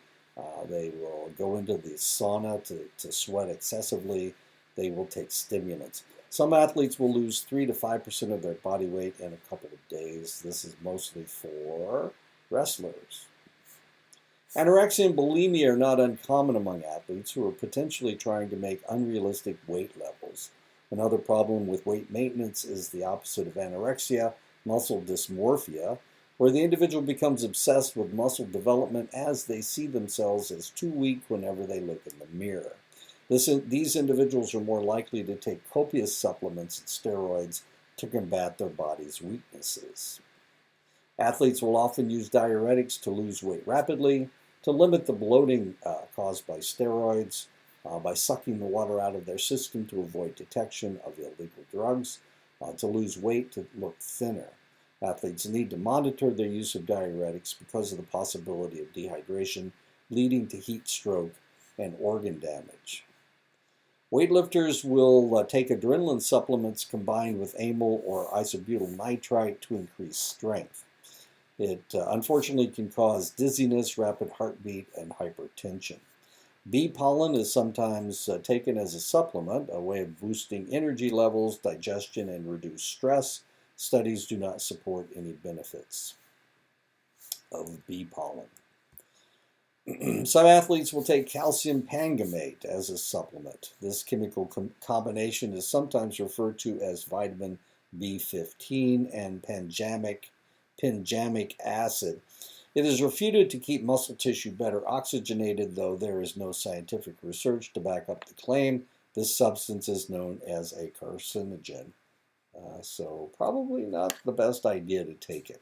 they will go into the sauna to sweat excessively, they will take stimulants. Some athletes will lose 3 to 5% of their body weight in a couple of days. This is mostly for wrestlers. Anorexia and bulimia are not uncommon among athletes who are potentially trying to make unrealistic weight levels. Another problem with weight maintenance is the opposite of anorexia, muscle dysmorphia, where the individual becomes obsessed with muscle development as they see themselves as too weak whenever they look in the mirror. These individuals are more likely to take copious supplements and steroids to combat their body's weaknesses. Athletes will often use diuretics to lose weight rapidly, to limit the bloating caused by steroids, by sucking the water out of their system to avoid detection of illegal drugs, to lose weight to look thinner. Athletes need to monitor their use of diuretics because of the possibility of dehydration leading to heat stroke and organ damage. Weightlifters will take adrenaline supplements combined with amyl or isobutyl nitrite to increase strength. It unfortunately can cause dizziness, rapid heartbeat, and hypertension. Bee pollen is sometimes taken as a supplement, a way of boosting energy levels, digestion, and reduce stress. Studies do not support any benefits of bee pollen. Some athletes will take calcium pangamate as a supplement. This chemical combination is sometimes referred to as vitamin B15 and panjamic acid. It is reputed to keep muscle tissue better oxygenated, though there is no scientific research to back up the claim. This substance is known as a carcinogen, so probably not the best idea to take it.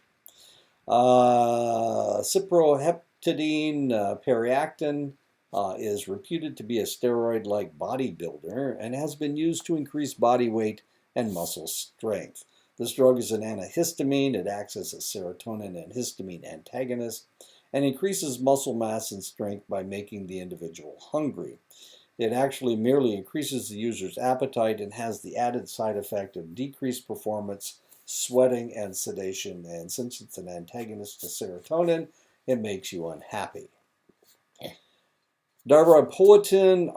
Cyproheptadine periactin is reputed to be a steroid-like bodybuilder and has been used to increase body weight and muscle strength. This drug is an antihistamine. It acts as a serotonin and histamine antagonist and increases muscle mass and strength by making the individual hungry. It actually merely increases the user's appetite and has the added side effect of decreased performance, sweating, and sedation. And since it's an antagonist to serotonin, it makes you unhappy. Darbepoetin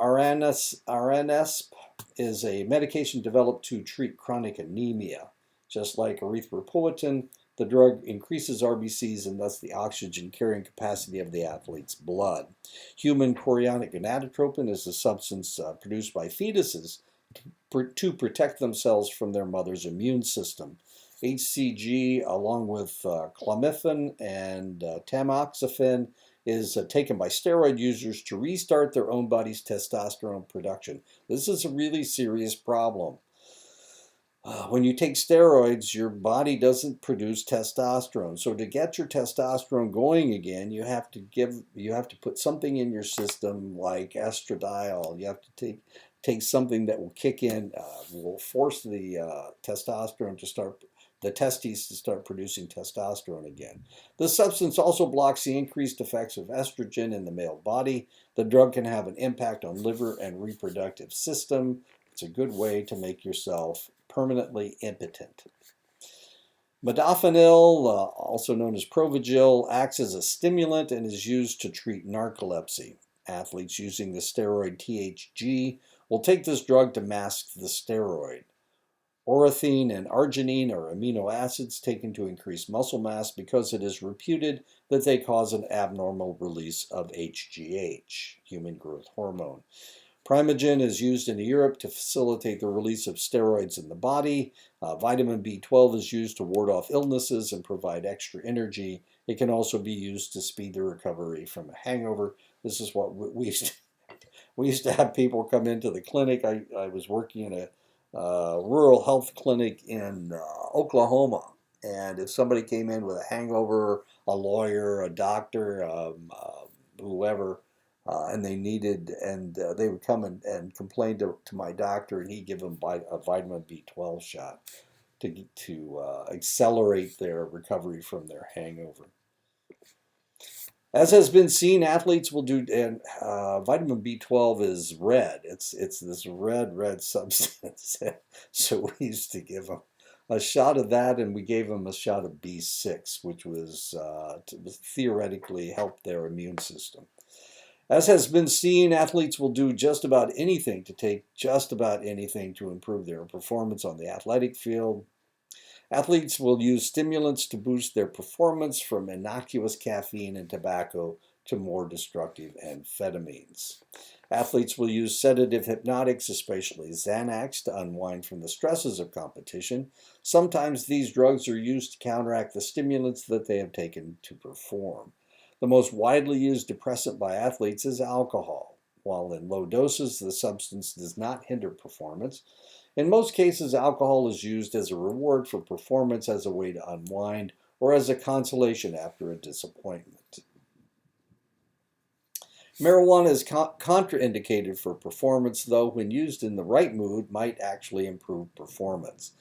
aranesp is a medication developed to treat chronic anemia. Just like erythropoietin, the drug increases RBCs and thus the oxygen carrying capacity of the athlete's blood. Human chorionic gonadotropin is a substance produced by fetuses to protect themselves from their mother's immune system. HCG, along with clomiphene and tamoxifen, is taken by steroid users to restart their own body's testosterone production. This is a really serious problem. When you take steroids, your body doesn't produce testosterone. So to get your testosterone going again, you have to put something in your system like estradiol. You have to take something that will kick in, will force the testosterone to start, the testes to start producing testosterone again. This substance also blocks the increased effects of estrogen in the male body. The drug can have an impact on liver and reproductive system. It's a good way to make yourself permanently impotent. Modafinil, also known as Provigil, acts as a stimulant and is used to treat narcolepsy. Athletes using the steroid THG will take this drug to mask the steroid. Orethine and arginine are amino acids taken to increase muscle mass because it is reputed that they cause an abnormal release of HGH, human growth hormone. Primegen is used in Europe to facilitate the release of steroids in the body. Vitamin B12 is used to ward off illnesses and provide extra energy. It can also be used to speed the recovery from a hangover. This is what we used to have people come into the clinic. I was working in a rural health clinic in Oklahoma. And if somebody came in with a hangover, a lawyer, a doctor, whoever, and they needed, and they would come and complain to my doctor, and he'd give them a vitamin B12 shot to accelerate their recovery from their hangover. As has been seen, athletes will do, and vitamin B12 is red. It's this red substance. So we used to give them a shot of that, and we gave them a shot of B6, which was to theoretically help their immune system. As has been seen, athletes will do just about anything to take just about anything to improve their performance on the athletic field. Athletes will use stimulants to boost their performance, from innocuous caffeine and tobacco to more destructive amphetamines. Athletes will use sedative hypnotics, especially Xanax, to unwind from the stresses of competition. Sometimes these drugs are used to counteract the stimulants that they have taken to perform. The most widely used depressant by athletes is alcohol. While in low doses, the substance does not hinder performance. In most cases, alcohol is used as a reward for performance, as a way to unwind, or as a consolation after a disappointment. Marijuana is contraindicated for performance, though when used in the right mood might actually improve performance.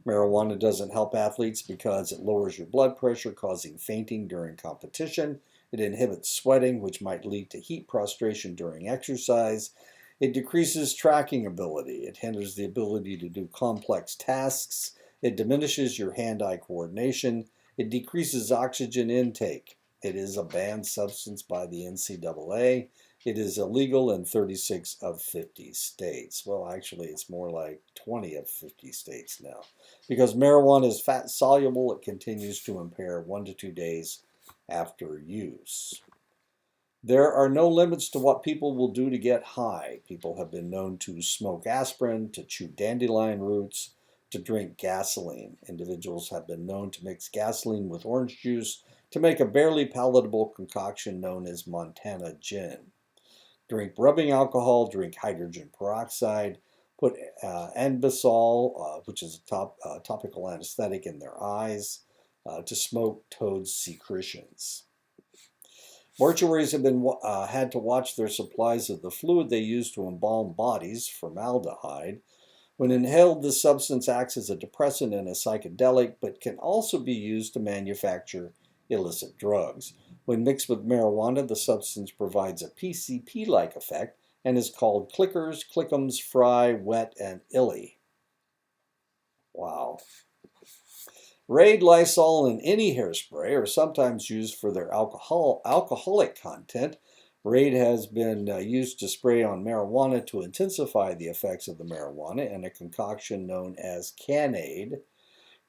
Marijuana doesn't help athletes because it lowers your blood pressure, causing fainting during competition. It inhibits sweating, which might lead to heat prostration during exercise. It decreases tracking ability. It hinders the ability to do complex tasks. It diminishes your hand-eye coordination. It decreases oxygen intake. It is a banned substance by the NCAA. It is illegal in 36 of 50 states. Well, actually, it's more like 20 of 50 states now. Because marijuana is fat soluble, it continues to impair 1 to 2 days after use. There are no limits to what people will do to get high. People have been known to smoke aspirin, to chew dandelion roots, to drink gasoline. Individuals have been known to mix gasoline with orange juice to make a barely palatable concoction known as Montana gin. Drink rubbing alcohol, drink hydrogen peroxide, put Anbesol, which is a topical anesthetic, in their eyes, to smoke toad secretions. Mortuaries have been had to watch their supplies of the fluid they use to embalm bodies, formaldehyde. When inhaled, this substance acts as a depressant and a psychedelic, but can also be used to manufacture illicit drugs. When mixed with marijuana, the substance provides a PCP-like effect and is called clickers, clickums, fry, wet, and illy. Wow. Raid, Lysol, and any hairspray are sometimes used for their alcoholic content. Raid has been used to spray on marijuana to intensify the effects of the marijuana in a concoction known as Cannade.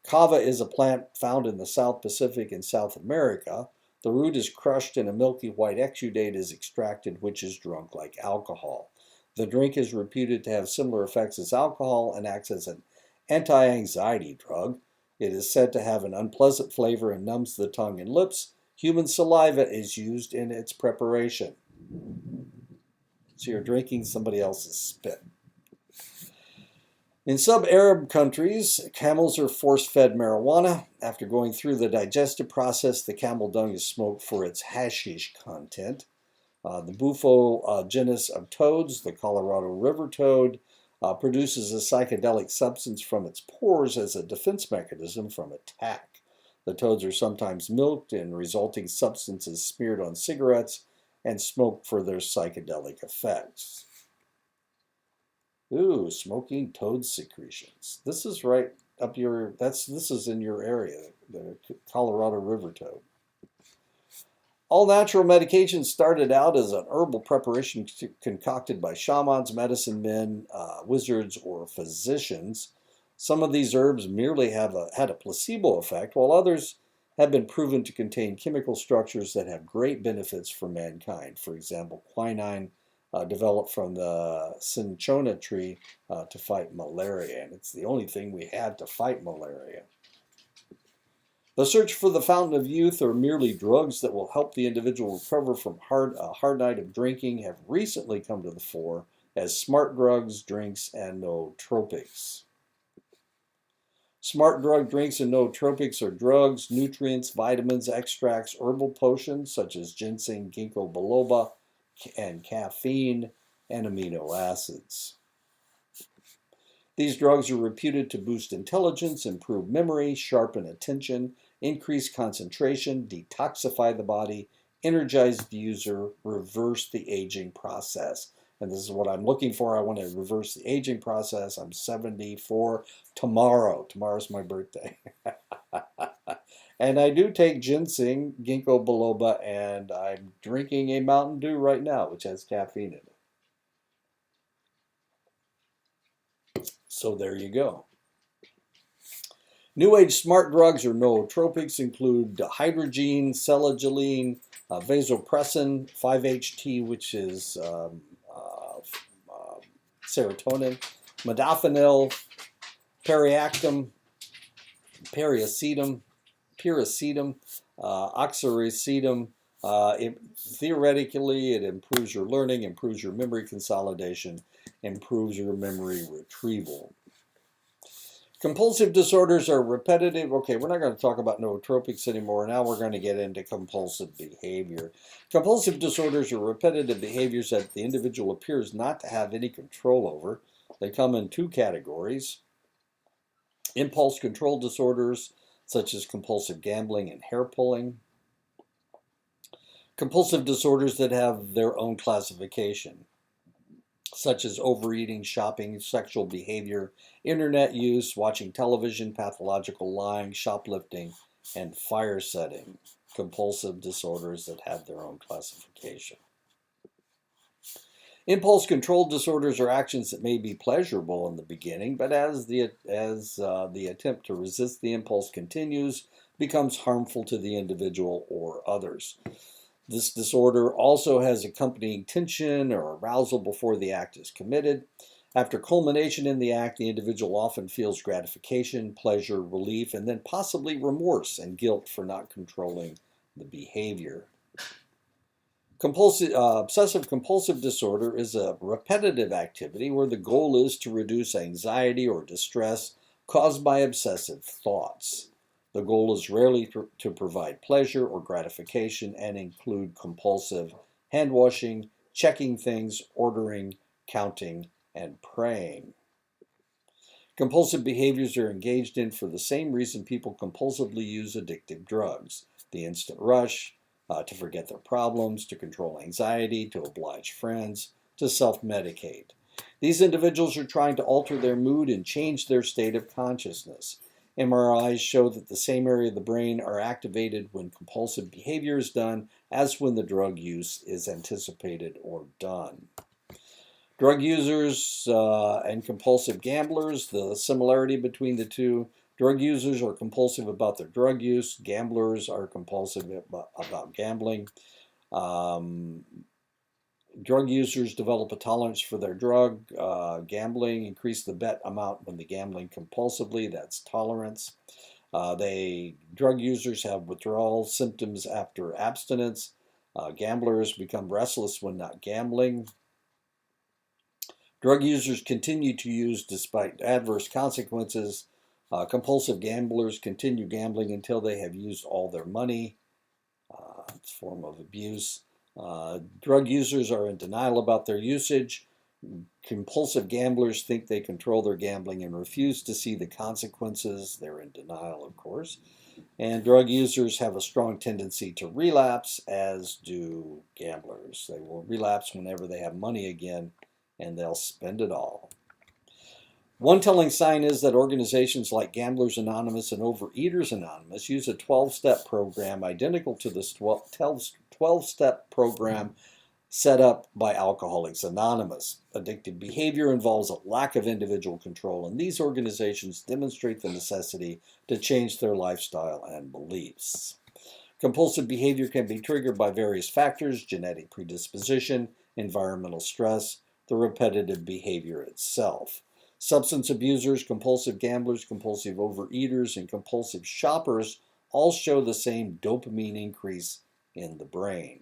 Kava is a plant found in the South Pacific and South America. The root is crushed and a milky white exudate is extracted, which is drunk like alcohol. The drink is reputed to have similar effects as alcohol and acts as an anti-anxiety drug. It is said to have an unpleasant flavor and numbs the tongue and lips. Human saliva is used in its preparation. So you're drinking somebody else's spit. In sub-Arab countries, camels are force-fed marijuana. After going through the digestive process, the camel dung is smoked for its hashish content. The bufo genus of toads, the Colorado River toad, produces a psychedelic substance from its pores as a defense mechanism from attack. The toads are sometimes milked and resulting substances smeared on cigarettes and smoked for their psychedelic effects. Ooh, smoking toad secretions. This is right up your, this is in your area, the Colorado River toad. All natural medication started out as an herbal preparation concocted by shamans, medicine men, wizards, or physicians. Some of these herbs merely had a placebo effect, while others have been proven to contain chemical structures that have great benefits for mankind. For example, quinine developed from the cinchona tree to fight malaria, and it's the only thing we have to fight malaria. The search for the fountain of youth or merely drugs that will help the individual recover from a hard night of drinking have recently come to the fore as smart drugs, drinks, and nootropics. Smart drug drinks and nootropics are drugs, nutrients, vitamins, extracts, herbal potions such as ginseng, ginkgo biloba, and caffeine, and amino acids. These drugs are reputed to boost intelligence, improve memory, sharpen attention, increase concentration, detoxify the body, energize the user, reverse the aging process. And this is what I'm looking for. I want to reverse the aging process. I'm 74 tomorrow. Tomorrow's my birthday. And I do take ginseng, ginkgo biloba, and I'm drinking a Mountain Dew right now, which has caffeine in it. So there you go. New Age smart drugs or nootropics include hydrogene, selagelene, vasopressin, 5-HT, which is serotonin, modafinil, periactum, pyracetam, oxyracetam. Theoretically, it improves your learning, improves your memory consolidation, improves your memory retrieval. Compulsive disorders are repetitive. Okay, we're not going to talk about nootropics anymore. Now we're going to get into compulsive behavior. Compulsive disorders are repetitive behaviors that the individual appears not to have any control over. They come in two categories. Impulse control disorders, such as compulsive gambling and hair pulling. Compulsive disorders that have their own classification. such as overeating, shopping, sexual behavior, internet use, watching television, pathological lying, shoplifting, and fire setting, compulsive disorders that have their own classification. Impulse control disorders are actions that may be pleasurable in the beginning, but as the attempt to resist the impulse continues, becomes harmful to the individual or others. This disorder also has accompanying tension or arousal before the act is committed. After culmination in the act, the individual often feels gratification, pleasure, relief, and then possibly remorse and guilt for not controlling the behavior. Obsessive compulsive disorder is a repetitive activity where the goal is to reduce anxiety or distress caused by obsessive thoughts. The goal is rarely to provide pleasure or gratification and include compulsive hand washing, checking things, ordering, counting, and praying. Compulsive behaviors are engaged in for the same reason people compulsively use addictive drugs: the instant rush, to forget their problems, to control anxiety, to oblige friends, to self medicate. These individuals are trying to alter their mood and change their state of consciousness. MRIs show that the same area of the brain are activated when compulsive behavior is done as when the drug use is anticipated or done. Drug users and compulsive gamblers, the similarity between the two: drug users are compulsive about their drug use, gamblers are compulsive about gambling. Um, Drug users develop a tolerance for their drug. Gambling increase the bet amount when the gambling compulsively, that's tolerance. Drug users have withdrawal symptoms after abstinence. Gamblers become restless when not gambling. Drug users continue to use despite adverse consequences. Compulsive gamblers continue gambling until they have used all their money. It's a form of abuse. Drug users are in denial about their usage. Compulsive gamblers think they control their gambling and refuse to see the consequences. They're in denial, of course. And drug users have a strong tendency to relapse, as do gamblers. They will relapse whenever they have money again, and they'll spend it all. One telling sign is that organizations like Gamblers Anonymous and Overeaters Anonymous use a 12-step program identical to this 12-step program set up by Alcoholics Anonymous. Addictive behavior involves a lack of individual control, and these organizations demonstrate the necessity to change their lifestyle and beliefs. Compulsive behavior can be triggered by various factors: genetic predisposition, environmental stress, the repetitive behavior itself. Substance abusers, compulsive gamblers, compulsive overeaters, and compulsive shoppers all show the same dopamine increase in the brain.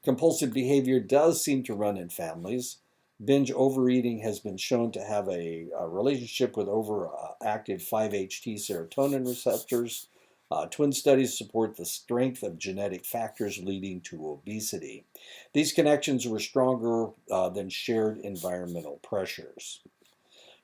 Compulsive behavior does seem to run in families. Binge overeating has been shown to have a relationship with overactive 5-HT serotonin receptors. Twin studies support the strength of genetic factors leading to obesity. These connections were stronger than shared environmental pressures.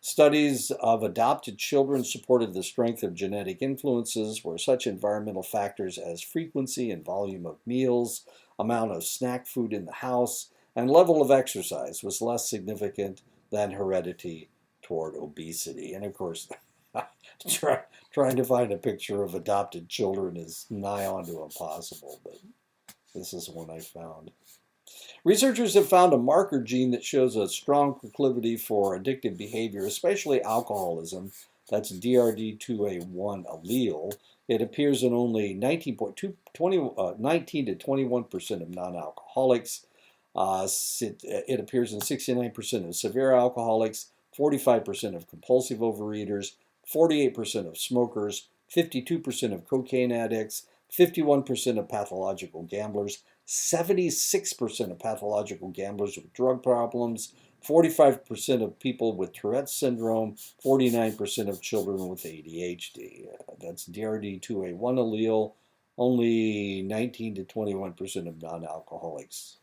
Studies of adopted children supported the strength of genetic influences where such environmental factors as frequency and volume of meals, amount of snack food in the house, and level of exercise was less significant than heredity toward obesity. And of course, trying to find a picture of adopted children is nigh on to impossible, but this is one I found. Researchers have found a marker gene that shows a strong proclivity for addictive behavior, especially alcoholism. That's DRD2A1 allele. It appears in only 19 to 21% of non-alcoholics. It appears in 69% of severe alcoholics, 45% of compulsive overeaters, 48% of smokers, 52% of cocaine addicts, 51% of pathological gamblers, 76% of pathological gamblers with drug problems, 45% of people with Tourette's syndrome, 49% of children with ADHD. That's DRD2A1 allele, only 19 to 21% of non-alcoholics.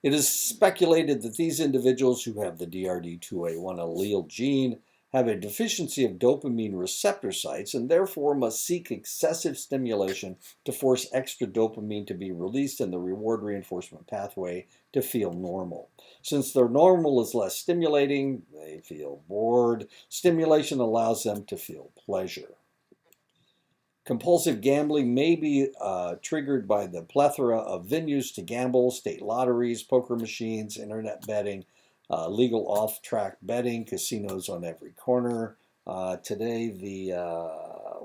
It is speculated that these individuals who have the DRD2A1 allele gene have a deficiency of dopamine receptor sites and therefore must seek excessive stimulation to force extra dopamine to be released in the reward reinforcement pathway to feel normal. Since their normal is less stimulating, they feel bored. Stimulation allows them to feel pleasure. Compulsive gambling may be triggered by the plethora of venues to gamble, state lotteries, poker machines, internet betting, legal off-track betting, casinos on every corner. Today,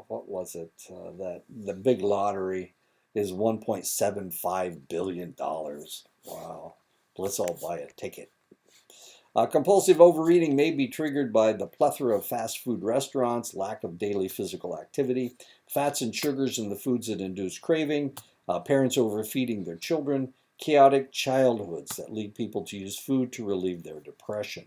what was it? That the big lottery is $1.75 billion. Wow. Let's all buy a ticket. Compulsive overeating may be triggered by the plethora of fast food restaurants, lack of daily physical activity, fats and sugars in the foods that induce craving, parents overfeeding their children, chaotic childhoods that lead people to use food to relieve their depression.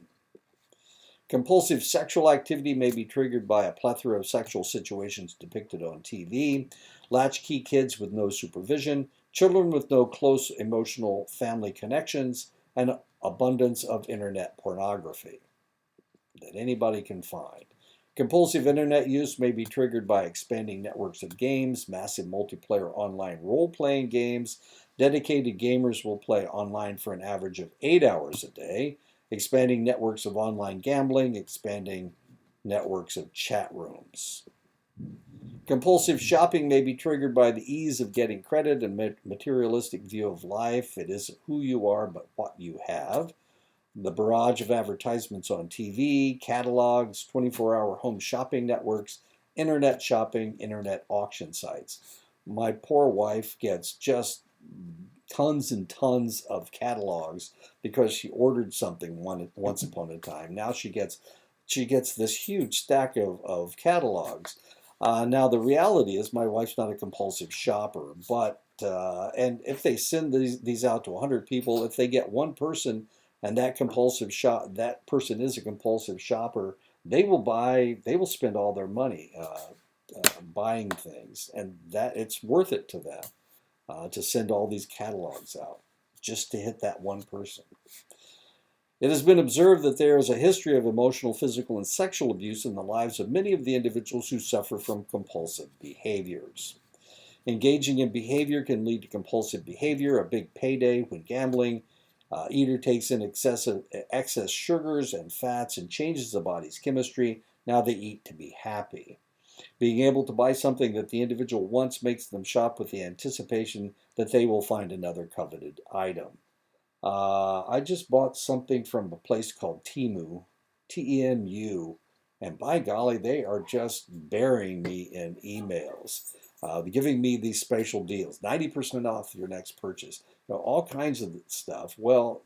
Compulsive sexual activity may be triggered by a plethora of sexual situations depicted on TV, latchkey kids with no supervision, children with no close emotional family connections, and abundance of internet pornography that anybody can find. Compulsive internet use may be triggered by expanding networks of games, massive multiplayer online role-playing games. Dedicated gamers will play online for an average of 8 hours a day, expanding networks of online gambling, expanding networks of chat rooms. Compulsive shopping may be triggered by the ease of getting credit and materialistic view of life. It isn't who you are, but what you have. The barrage of advertisements on TV, catalogs, 24-hour home shopping networks, internet shopping, internet auction sites. My poor wife gets just tons and tons of catalogs because she ordered something once upon a time. Now she gets this huge stack of catalogs. Now the reality is my wife's not a compulsive shopper, but and if they send these out to 100 people, if they get one person and that person is a compulsive shopper, they will spend all their money buying things, and that it's worth it to them to send all these catalogs out just to hit that one person. It has been observed that there is a history of emotional, physical, and sexual abuse in the lives of many of the individuals who suffer from compulsive behaviors. Engaging in behavior can lead to compulsive behavior, a big payday when gambling. Eater takes in excess sugars and fats and changes the body's chemistry. Now they eat to be happy. Being able to buy something that the individual wants makes them shop with the anticipation that they will find another coveted item. I just bought something from a place called Temu, T-E-M-U, and by golly, they are just burying me in emails, giving me these special deals, 90% off your next purchase, all kinds of stuff. Well,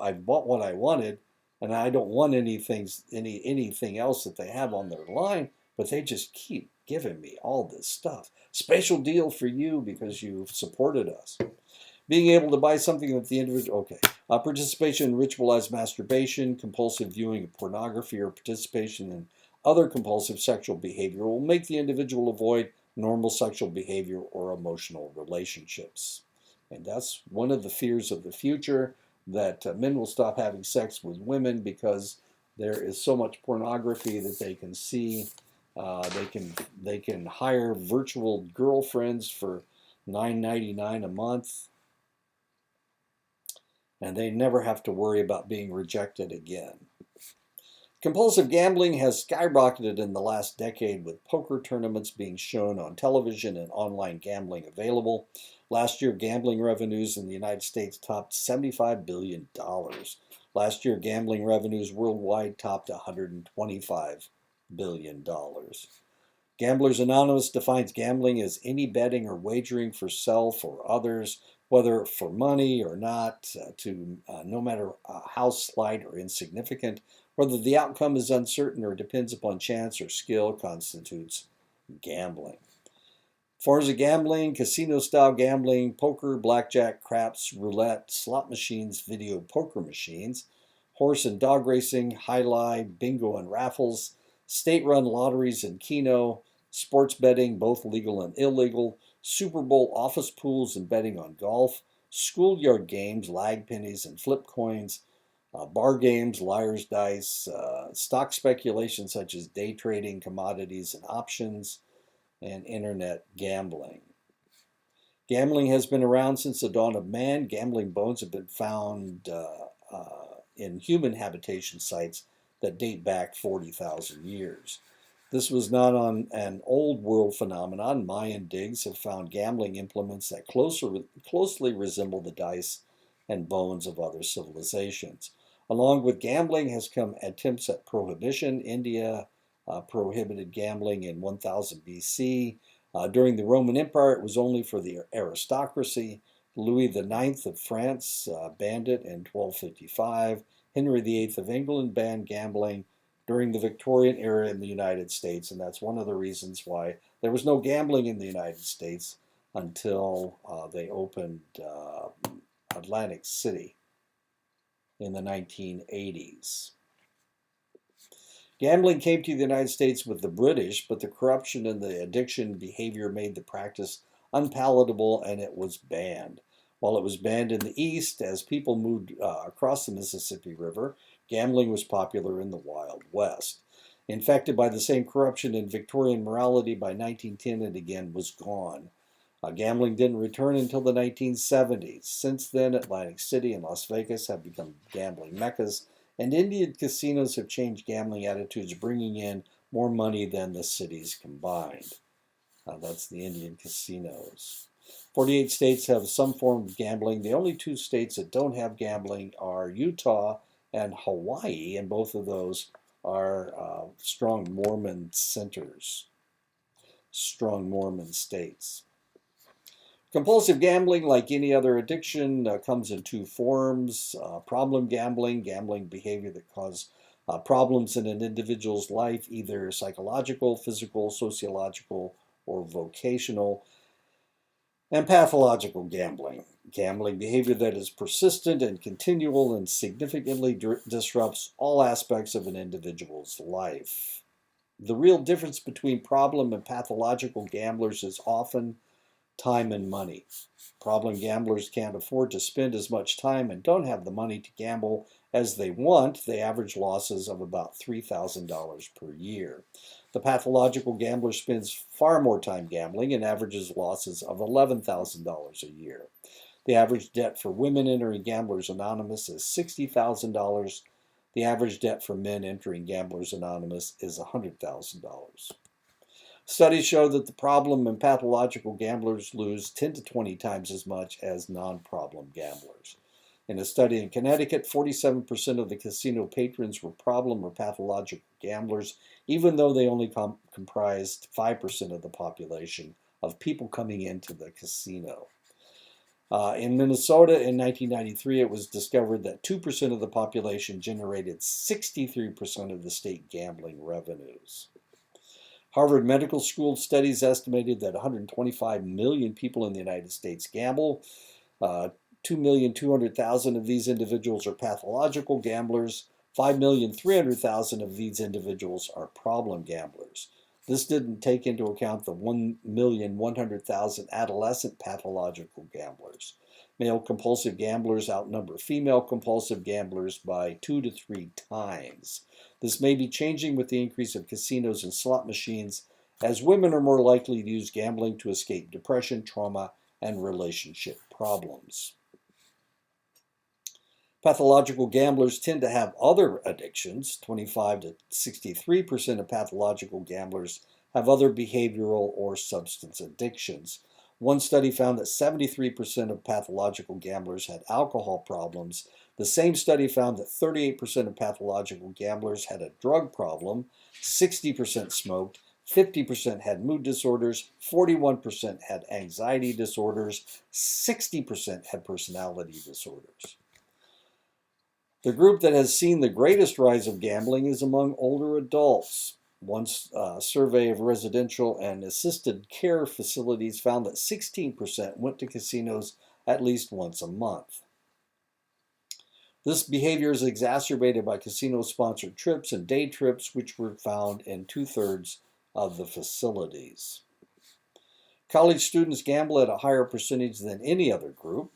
I bought what I wanted, and I don't want anything else that they have on their line, but they just keep giving me all this stuff. Special deal for you because you've supported us. Being able to buy something that the individual, participation in ritualized masturbation, compulsive viewing of pornography, or participation in other compulsive sexual behavior will make the individual avoid normal sexual behavior or emotional relationships. And that's one of the fears of the future, that men will stop having sex with women because there is so much pornography that they can see. They can hire virtual girlfriends for $9.99 a month, and they never have to worry about being rejected again. Compulsive gambling has skyrocketed in the last decade, with poker tournaments being shown on television and online gambling available. Last year, gambling revenues in the United States topped $75 billion. Last year, gambling revenues worldwide topped $125 billion. Gamblers Anonymous defines gambling as any betting or wagering for self or others, whether for money or not, no matter how slight or insignificant, whether the outcome is uncertain or depends upon chance or skill, constitutes gambling. As far as gambling, casino-style gambling, poker, blackjack, craps, roulette, slot machines, video poker machines, horse and dog racing, high-lie, bingo and raffles, state-run lotteries and keno, sports betting, both legal and illegal, Super Bowl office pools and betting on golf, schoolyard games, lag pennies and flip coins, bar games, liar's dice, stock speculation such as day trading, commodities and options, and internet gambling. Gambling has been around since the dawn of man. Gambling bones have been found in human habitation sites that date back 40,000 years. This was not on an old world phenomenon. Mayan digs have found gambling implements that closely resemble the dice and bones of other civilizations. Along with gambling has come attempts at prohibition. India prohibited gambling in 1000 BC. During the Roman Empire, it was only for the aristocracy. Louis IX of France banned it in 1255. Henry VIII of England banned gambling during the Victorian era in the United States, and that's one of the reasons why there was no gambling in the United States until they opened Atlantic City in the 1980s. Gambling came to the United States with the British, but the corruption and the addiction behavior made the practice unpalatable and it was banned. While it was banned in the East, as people moved across the Mississippi River, gambling was popular in the Wild West. Infected by the same corruption and Victorian morality, by 1910 it again was gone. Gambling didn't return until the 1970s. Since then, Atlantic City and Las Vegas have become gambling meccas, and Indian casinos have changed gambling attitudes, bringing in more money than the cities combined. That's the Indian casinos. 48 states have some form of gambling. The only two states that don't have gambling are Utah and Hawaii, and both of those are strong Mormon centers, strong Mormon states. Compulsive gambling, like any other addiction, comes in two forms. Problem gambling, gambling behavior that causes problems in an individual's life, either psychological, physical, sociological, or vocational. And pathological gambling, gambling behavior that is persistent and continual and significantly disrupts all aspects of an individual's life. The real difference between problem and pathological gamblers is often time and money. Problem gamblers can't afford to spend as much time and don't have the money to gamble as they want. They average losses of about $3,000 per year. The pathological gambler spends far more time gambling and averages losses of $11,000 a year. The average debt for women entering Gamblers Anonymous is $60,000. The average debt for men entering Gamblers Anonymous is $100,000. Studies show that the problem and pathological gamblers lose 10 to 20 times as much as non-problem gamblers. In a study in Connecticut, 47% of the casino patrons were problem or pathological gamblers, even though they only comprised 5% of the population of people coming into the casino. In Minnesota in 1993, it was discovered that 2% of the population generated 63% of the state gambling revenues. Harvard Medical School studies estimated that 125 million people in the United States gamble. 2,200,000 of these individuals are pathological gamblers. 5,300,000 of these individuals are problem gamblers. This didn't take into account the 1,100,000 adolescent pathological gamblers. Male compulsive gamblers outnumber female compulsive gamblers by 2 to 3 times. This may be changing with the increase of casinos and slot machines, as women are more likely to use gambling to escape depression, trauma, and relationship problems. Pathological gamblers tend to have other addictions. 25 to 63% of pathological gamblers have other behavioral or substance addictions. One study found that 73% of pathological gamblers had alcohol problems. The same study found that 38% of pathological gamblers had a drug problem, 60% smoked, 50% had mood disorders, 41% had anxiety disorders, 60% had personality disorders. The group that has seen the greatest rise of gambling is among older adults. One survey of residential and assisted care facilities found that 16% went to casinos at least once a month. This behavior is exacerbated by casino-sponsored trips and day trips, which were found in 2/3 of the facilities. College students gamble at a higher percentage than any other group.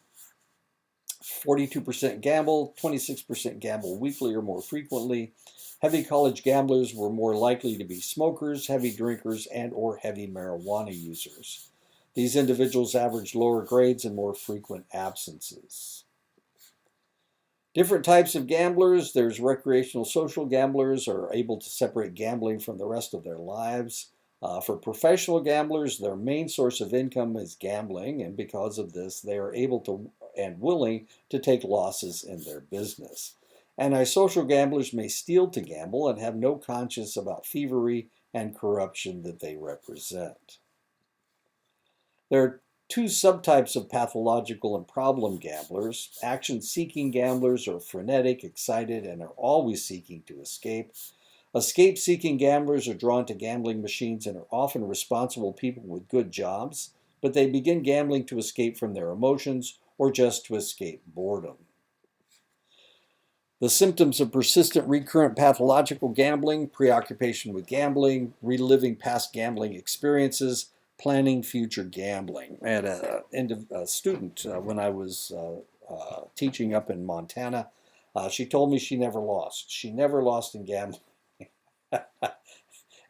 42% gamble, 26% gamble weekly or more frequently. Heavy college gamblers were more likely to be smokers, heavy drinkers, and or heavy marijuana users. These individuals averaged lower grades and more frequent absences. Different types of gamblers. There's recreational social gamblers who are able to separate gambling from the rest of their lives. For professional gamblers, their main source of income is gambling, and because of this, they are able to and willing to take losses in their business. Antisocial gamblers may steal to gamble and have no conscience about thievery and corruption that they represent. There are two subtypes of pathological and problem gamblers. Action-seeking gamblers are frenetic, excited, and are always seeking to escape. Escape-seeking gamblers are drawn to gambling machines and are often responsible people with good jobs, but they begin gambling to escape from their emotions or just to escape boredom. The symptoms of persistent recurrent pathological gambling: preoccupation with gambling, reliving past gambling experiences, planning future gambling. I had a student when I was teaching up in Montana. She told me she never lost. She never lost in gambling.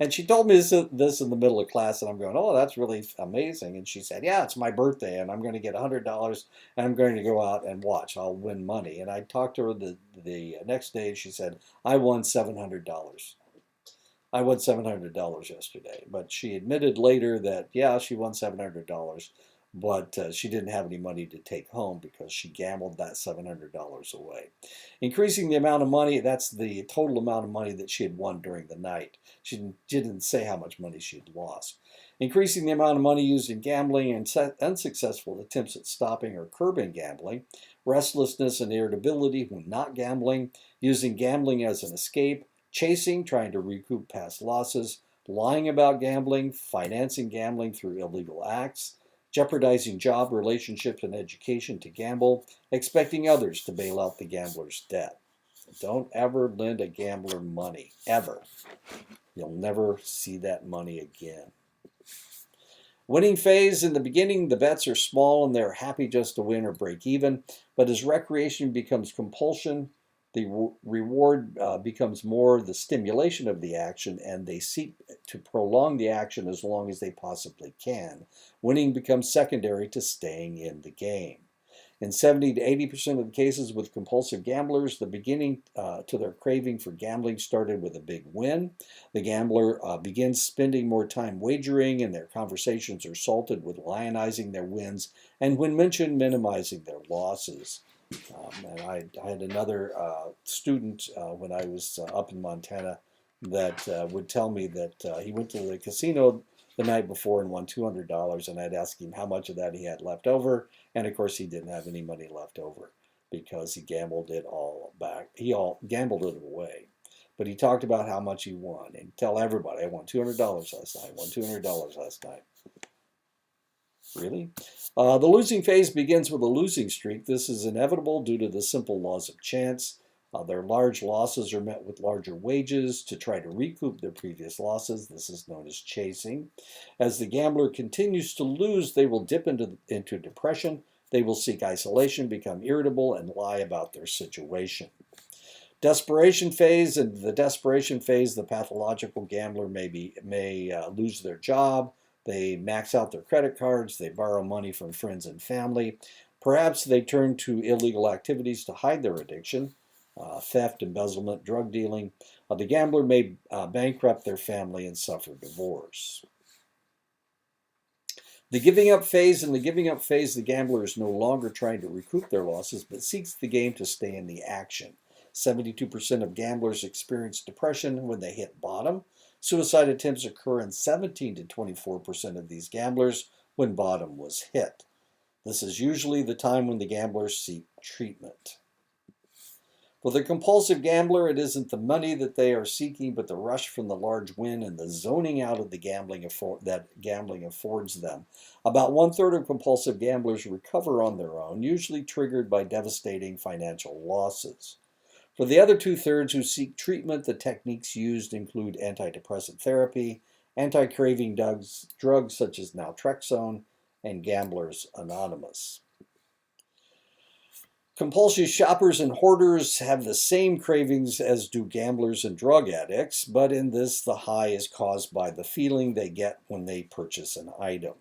And she told me this in the middle of class, and I'm going, oh, that's really amazing. And she said, yeah, it's my birthday, and I'm going to get $100, and I'm going to go out and watch. I'll win money. And I talked to her the next day, and she said, I won $700. I won $700 yesterday. But she admitted later that, yeah, she won $700, but she didn't have any money to take home because she gambled that $700 away. Increasing the amount of money, that's the total amount of money that she had won during the night. She didn't say how much money she had lost. Increasing the amount of money used in gambling and unsuccessful attempts at stopping or curbing gambling. Restlessness and irritability when not gambling. Using gambling as an escape. Chasing, trying to recoup past losses. Lying about gambling. Financing gambling through illegal acts. Jeopardizing job, relationships, and education to gamble, expecting others to bail out the gambler's debt. Don't ever lend a gambler money, ever. You'll never see that money again. Winning phase: in the beginning, the bets are small and they're happy just to win or break even, but as recreation becomes compulsion, the reward becomes more the stimulation of the action, and they seek to prolong the action as long as they possibly can. Winning becomes secondary to staying in the game. In 70 to 80% of the cases with compulsive gamblers, the beginning to their craving for gambling started with a big win. The gambler begins spending more time wagering, and their conversations are salted with lionizing their wins, and when mentioned, minimizing their losses. And I had another student when I was up in Montana that would tell me that he went to the casino the night before and won $200, and I'd ask him how much of that he had left over, and of course he didn't have any money left over because he gambled it all back. He gambled it away. But he talked about how much he won and tell everybody, I won $200 last night, I won $200 last night. Really? The losing phase begins with a losing streak. This is inevitable due to the simple laws of chance. Their large losses are met with larger wages to try to recoup their previous losses. This is known as chasing. As the gambler continues to lose, they will dip into depression. They will seek isolation, become irritable, and lie about their situation. Desperation phase. In the desperation phase, the pathological gambler may lose their job. They max out their credit cards. They borrow money from friends and family. Perhaps they turn to illegal activities to hide their addiction, theft, embezzlement, drug dealing. The gambler may bankrupt their family and suffer divorce. The giving up phase. In the giving up phase, the gambler is no longer trying to recoup their losses, but seeks the game to stay in the action. 72% of gamblers experience depression when they hit bottom. Suicide attempts occur in 17 to 24% of these gamblers when bottom was hit. This is usually the time when the gamblers seek treatment. For the compulsive gambler, it isn't the money that they are seeking, but the rush from the large win and the zoning out of the that gambling affords them. About 1/3 of compulsive gamblers recover on their own, usually triggered by devastating financial losses. For the other 2/3 who seek treatment, the techniques used include antidepressant therapy, anti-craving drugs such as naltrexone, and Gamblers Anonymous. Compulsive shoppers and hoarders have the same cravings as do gamblers and drug addicts, but in this, the high is caused by the feeling they get when they purchase an item.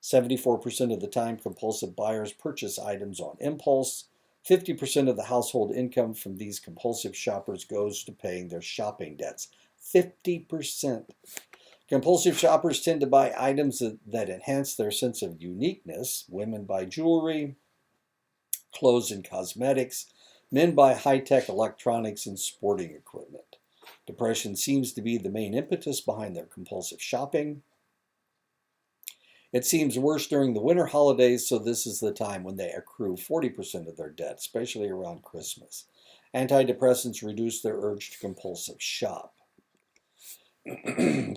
74% of the time, compulsive buyers purchase items on impulse. 50% of the household income from these compulsive shoppers goes to paying their shopping debts. 50%. Compulsive shoppers tend to buy items that enhance their sense of uniqueness. Women buy jewelry, clothes and cosmetics. Men buy high-tech electronics and sporting equipment. Depression seems to be the main impetus behind their compulsive shopping. It seems worse during the winter holidays, so this is the time when they accrue 40% of their debt, especially around Christmas. Antidepressants reduce their urge to compulsive shop.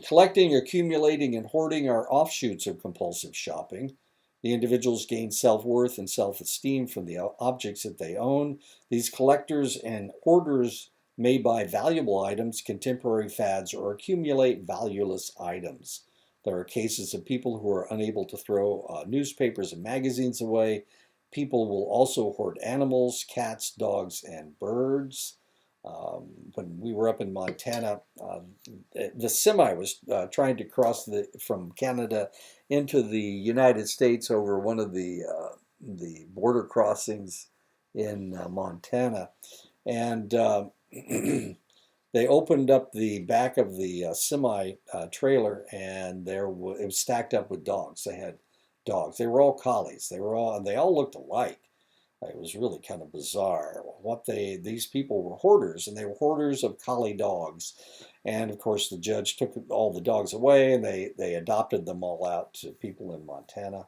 Collecting, accumulating, and hoarding are offshoots of compulsive shopping. The individuals gain self-worth and self-esteem from the objects that they own. These collectors and hoarders may buy valuable items, contemporary fads, or accumulate valueless items. There are cases of people who are unable to throw newspapers and magazines away. People will also hoard animals, cats, dogs, and birds. When we were up in Montana, the semi was trying to cross from Canada into the United States over one of the border crossings in Montana, and they opened up the back of the semi trailer, and it was stacked up with dogs. They had dogs. They were all collies. They all looked alike. It was really kind of bizarre. These people were hoarders, and they were hoarders of collie dogs. And of course, the judge took all the dogs away, and they adopted them all out to people in Montana,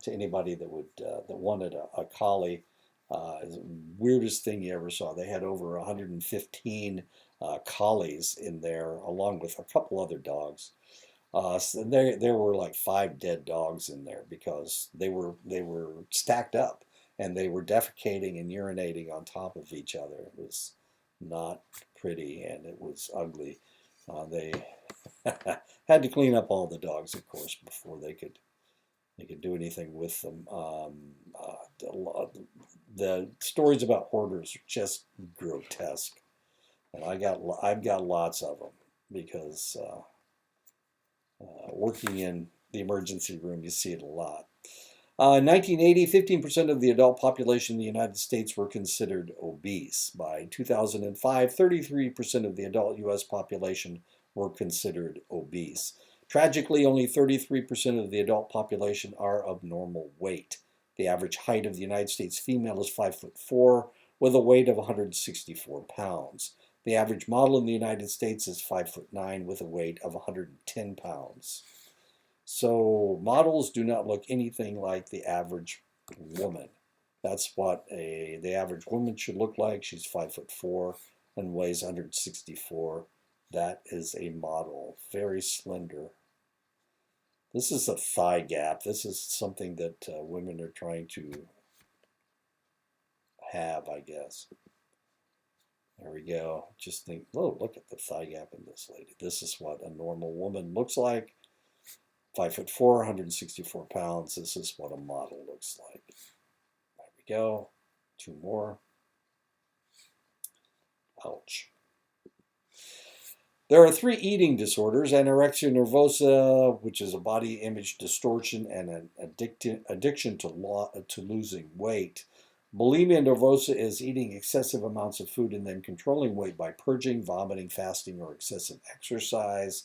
to anybody that wanted a collie. The weirdest thing you ever saw. They had over 115 collies in there, along with a couple other dogs. So there were like 5 dead dogs in there because they were stacked up, and they were defecating and urinating on top of each other. It was not pretty, and it was ugly. They had to clean up all the dogs, of course, before they could do anything with them. The stories about hoarders are just grotesque, and I've got lots of them because working in the emergency room, you see it a lot. In 1980, 15% of the adult population in the United States were considered obese. By 2005, 33% of the adult U.S. population were considered obese. Tragically, only 33% of the adult population are of normal weight. The average height of the United States female is 5'4", with a weight of 164 pounds. The average model in the United States is 5'9", with a weight of 110 pounds. So models do not look anything like the average woman. That's what the average woman should look like. She's 5'4" and weighs 164. That is a model, very slender. This is a thigh gap. This is something that women are trying to have, I guess. There we go. Just think, oh, look at the thigh gap in this lady. This is what a normal woman looks like. 5'4", 164 pounds. This is what a model looks like. There we go. 2 more. Ouch. There are 3 eating disorders: anorexia nervosa, which is a body image distortion and an addiction to losing weight. Bulimia nervosa is eating excessive amounts of food and then controlling weight by purging, vomiting, fasting, or excessive exercise.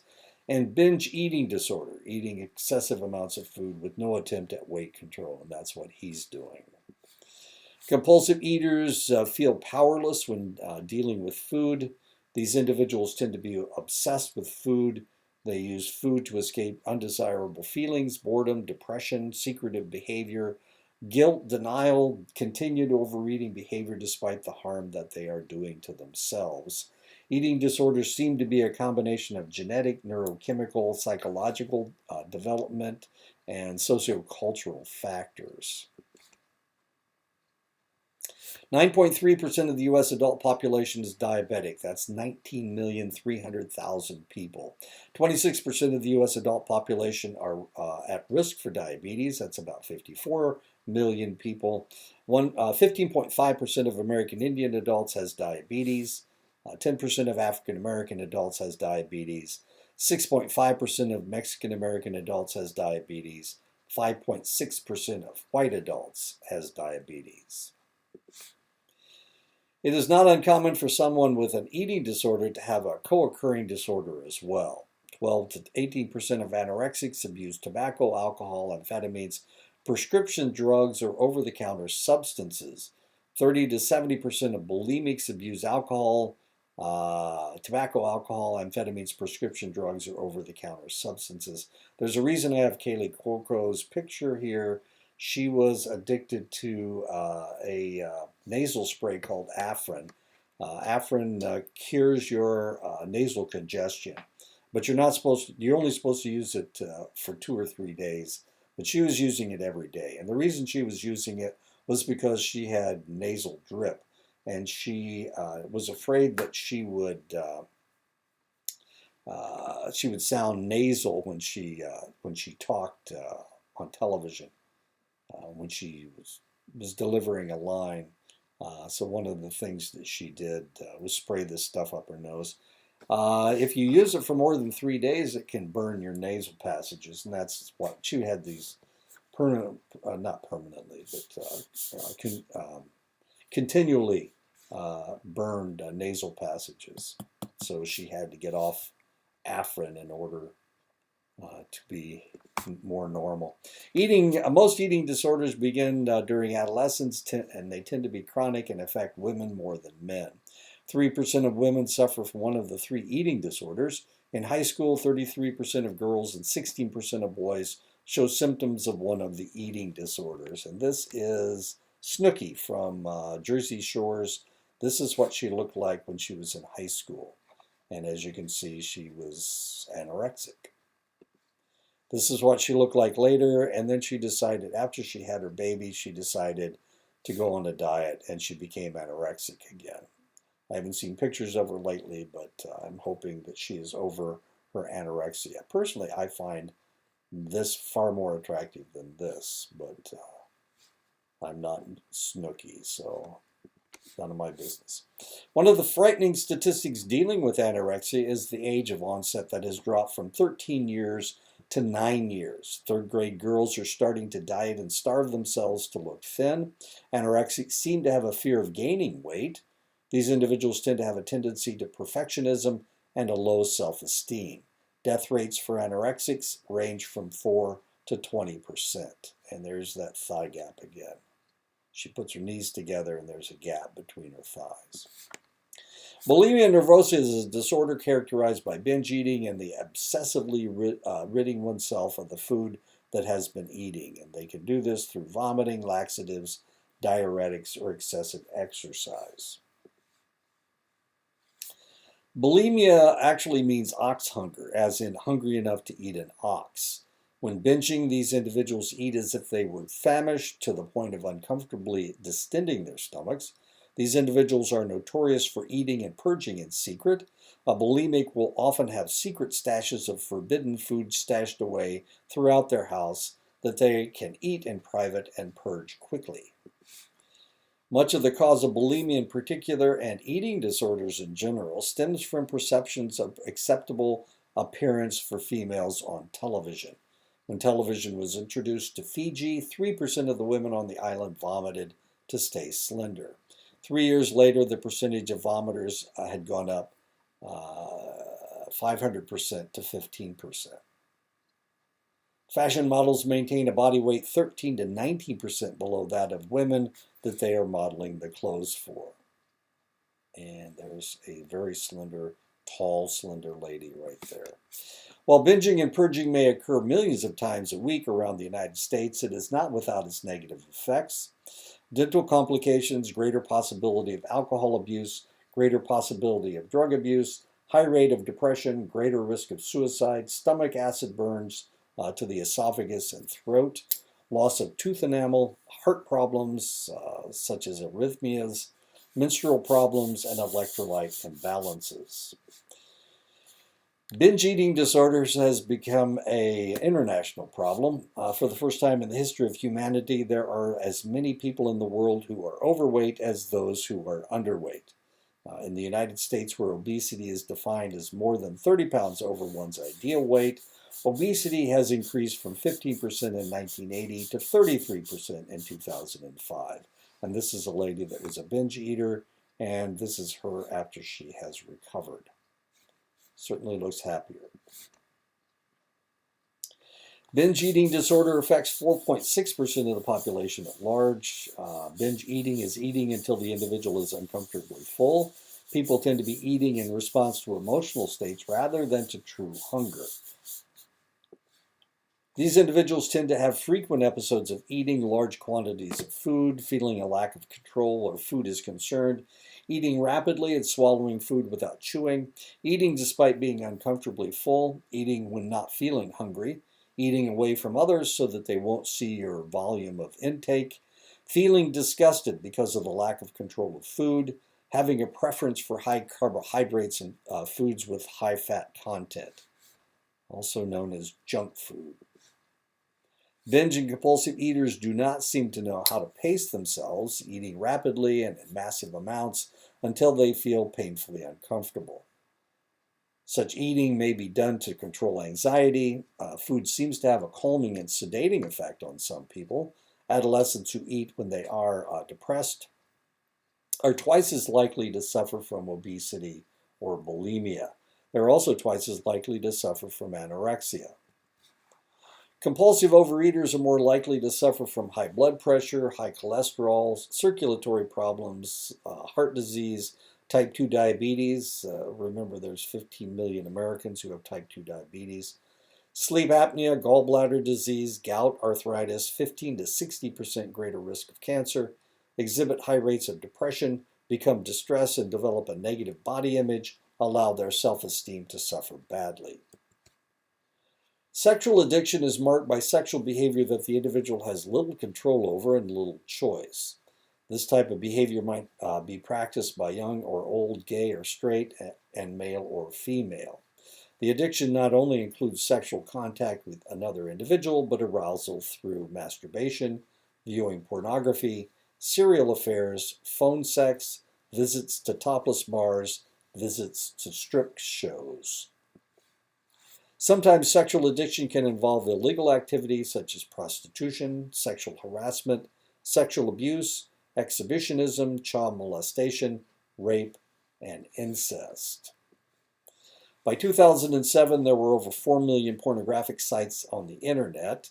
And binge eating disorder, eating excessive amounts of food with no attempt at weight control, and that's what he's doing. Compulsive eaters feel powerless when dealing with food. These individuals tend to be obsessed with food. They use food to escape undesirable feelings, boredom, depression, secretive behavior, guilt, denial, continued overeating behavior despite the harm that they are doing to themselves. Eating disorders seem to be a combination of genetic, neurochemical, psychological development, and sociocultural factors. 9.3% of the U.S. adult population is diabetic. That's 19,300,000 people. 26% of the U.S. adult population are at risk for diabetes. That's about 54 million people. 15.5% of American Indian adults has diabetes. 10% of African American adults has diabetes. 6.5% of Mexican American adults has diabetes. 5.6% of white adults has diabetes. It is not uncommon for someone with an eating disorder to have a co-occurring disorder as well. 12 to 18% of anorexics abuse tobacco, alcohol, amphetamines, prescription drugs, or over-the-counter substances. 30 to 70% of bulimics abuse alcohol, tobacco, alcohol, amphetamines, prescription drugs, or over-the-counter substances. There's a reason I have Kaley Cuoco's picture here. She was addicted to a nasal spray called Afrin. Afrin cures your nasal congestion, but you're only supposed to use it for 2 or 3 days. But she was using it every day, and the reason she was using it was because she had nasal drip, and she was afraid that she would sound nasal when she talked on television. When she was delivering a line. So one of the things that she did was spray this stuff up her nose. If you use it for more than 3 days, it can burn your nasal passages, and that's what she had these not permanently, but continually burned nasal passages. So she had to get off Afrin in order to be more normal. Most eating disorders begin during adolescence, and they tend to be chronic and affect women more than men. 3% of women suffer from one of the 3 eating disorders. In high school, 33% of girls and 16% of boys show symptoms of one of the eating disorders. And this is Snooki from Jersey Shores. This is what she looked like when she was in high school. And as you can see, she was anorexic. This is what she looked like later, and then she decided, after she had her baby, she decided to go on a diet, and she became anorexic again. I haven't seen pictures of her lately, but I'm hoping that she is over her anorexia. Personally, I find this far more attractive than this, but I'm not Snooki, so none of my business. One of the frightening statistics dealing with anorexia is the age of onset that has dropped from 13 years to 9 years. 3rd grade girls are starting to diet and starve themselves to look thin. Anorexics seem to have a fear of gaining weight. These individuals tend to have a tendency to perfectionism and a low self-esteem. Death rates for anorexics range from 4 to 20%. And there's that thigh gap again. She puts her knees together and there's a gap between her thighs. Bulimia nervosa is a disorder characterized by binge eating and the obsessively ridding oneself of the food that has been eating. And they can do this through vomiting, laxatives, diuretics, or excessive exercise. Bulimia actually means ox hunger, as in hungry enough to eat an ox. When binging, these individuals eat as if they were famished to the point of uncomfortably distending their stomachs. These individuals are notorious for eating and purging in secret. A bulimic will often have secret stashes of forbidden food stashed away throughout their house that they can eat in private and purge quickly. Much of the cause of bulimia in particular, and eating disorders in general, stems from perceptions of acceptable appearance for females on television. When television was introduced to Fiji, 3% of the women on the island vomited to stay slender. 3 years later, the percentage of vomiters had gone up 500% to 15%. Fashion models maintain a body weight 13 to 19% below that of women that they are modeling the clothes for. And there's a very slender, tall, slender lady right there. While binging and purging may occur millions of times a week around the United States, it is not without its negative effects. Dental complications, greater possibility of alcohol abuse, greater possibility of drug abuse, high rate of depression, greater risk of suicide, stomach acid burns to the esophagus and throat. loss of tooth enamel, heart problems such as arrhythmias, menstrual problems, and electrolyte imbalances. Binge eating disorders has become an international problem. For the first time in the history of humanity, there are as many people in the world who are overweight as those who are underweight. In the United States, where obesity is defined as more than 30 pounds over one's ideal weight, obesity has increased from 15% in 1980 to 33% in 2005. And this is a lady that was a binge eater, and this is her after she has recovered. Certainly looks happier. Binge eating disorder affects 4.6% of the population at large. Binge eating is eating until the individual is uncomfortably full. People tend to be eating in response to emotional states rather than to true hunger. These individuals tend to have frequent episodes of eating large quantities of food, feeling a lack of control where food is concerned, eating rapidly and swallowing food without chewing, eating despite being uncomfortably full, eating when not feeling hungry, eating away from others so that they won't see your volume of intake, feeling disgusted because of the lack of control of food, having a preference for high carbohydrates and foods with high fat content, also known as junk food. Binge and compulsive eaters do not seem to know how to pace themselves, eating rapidly and in massive amounts until they feel painfully uncomfortable. Such eating may be done to control anxiety. Food seems to have a calming and sedating effect on some people. Adolescents who eat when they are depressed are twice as likely to suffer from obesity or bulimia. They're also twice as likely to suffer from anorexia. Compulsive overeaters are more likely to suffer from high blood pressure, high cholesterol, circulatory problems, heart disease, type 2 diabetes. Remember, there's 15 million Americans who have type 2 diabetes. Sleep apnea, gallbladder disease, gout, arthritis, 15 to 60% greater risk of cancer, exhibit high rates of depression, become distressed and develop a negative body image, allow their self-esteem to suffer badly. Sexual addiction is marked by sexual behavior that the individual has little control over and little choice. This type of behavior might be practiced by young or old, gay or straight, and male or female. The addiction not only includes sexual contact with another individual, but arousal through masturbation, viewing pornography, serial affairs, phone sex, visits to topless bars, visits to strip shows. Sometimes sexual addiction can involve illegal activities such as prostitution, sexual harassment, sexual abuse, exhibitionism, child molestation, rape, and incest. By 2007, there were over 4 million pornographic sites on the internet.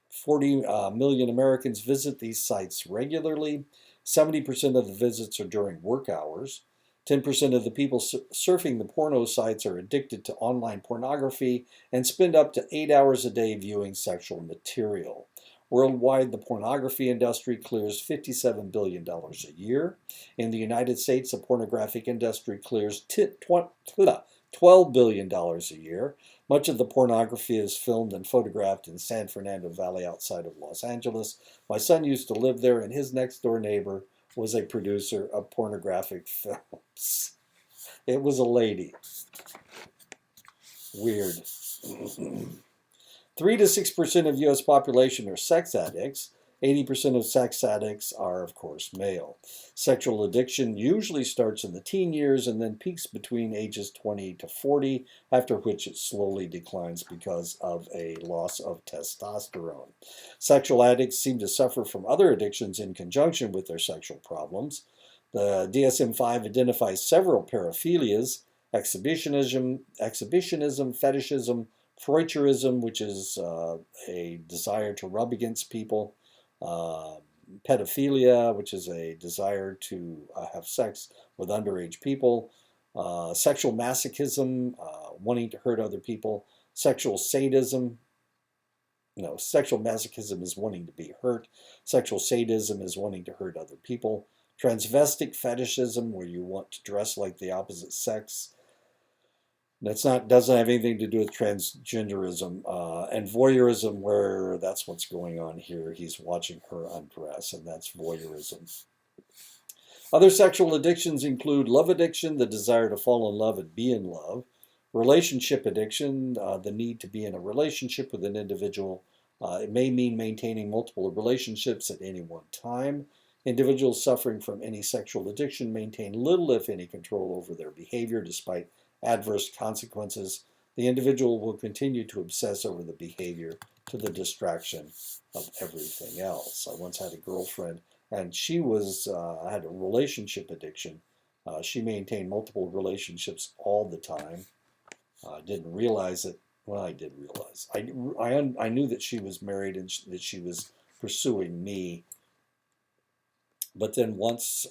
40 million Americans visit these sites regularly. 70% of the visits are during work hours. 10% of the people surfing the porno sites are addicted to online pornography and spend up to 8 hours a day viewing sexual material. Worldwide, the pornography industry clears $57 billion a year. In the United States, the pornographic industry clears $12 billion a year. Much of the pornography is filmed and photographed in San Fernando Valley outside of Los Angeles. My son used to live there, and his next door neighbor was a producer of pornographic films. It was a lady. Weird. 3 to 6% of U.S. population are sex addicts. 80% of sex addicts are, of course, male. Sexual addiction usually starts in the teen years and then peaks between ages 20 to 40, after which it slowly declines because of a loss of testosterone. Sexual addicts seem to suffer from other addictions in conjunction with their sexual problems. The DSM-5 identifies several paraphilias: exhibitionism, fetishism, Freudism, which is a desire to rub against people, pedophilia, which is a desire to have sex with underage people, sexual masochism, wanting to hurt other people, sexual sadism. No, sexual masochism is wanting to be hurt. Sexual sadism is wanting to hurt other people. Transvestic fetishism, where you want to dress like the opposite sex. That's not doesn't have anything to do with transgenderism and voyeurism, where that's what's going on here. He's watching her undress, and that's voyeurism. Other sexual addictions include love addiction, the desire to fall in love and be in love; relationship addiction, the need to be in a relationship with an individual. It may mean maintaining multiple relationships at any one time. Individuals suffering from any sexual addiction maintain little, if any, control over their behavior despite adverse consequences. The individual will continue to obsess over the behavior to the distraction of everything else. I once had a girlfriend, and she had a relationship addiction. She maintained multiple relationships all the time. I didn't realize it. Well, I did realize. I knew that she was married and that she was pursuing me. But then once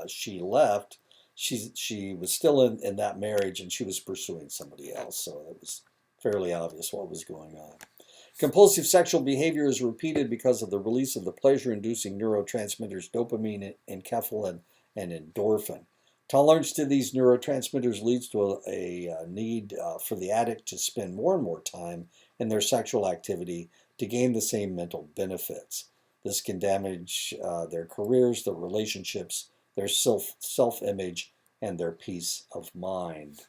she left, she was still in that marriage, and she was pursuing somebody else. So it was fairly obvious what was going on. Compulsive sexual behavior is repeated because of the release of the pleasure-inducing neurotransmitters dopamine, enkephalin, and endorphin. Tolerance to these neurotransmitters leads to a need for the addict to spend more and more time in their sexual activity to gain the same mental benefits. This can damage their careers, their relationships, their self-image, and their peace of mind.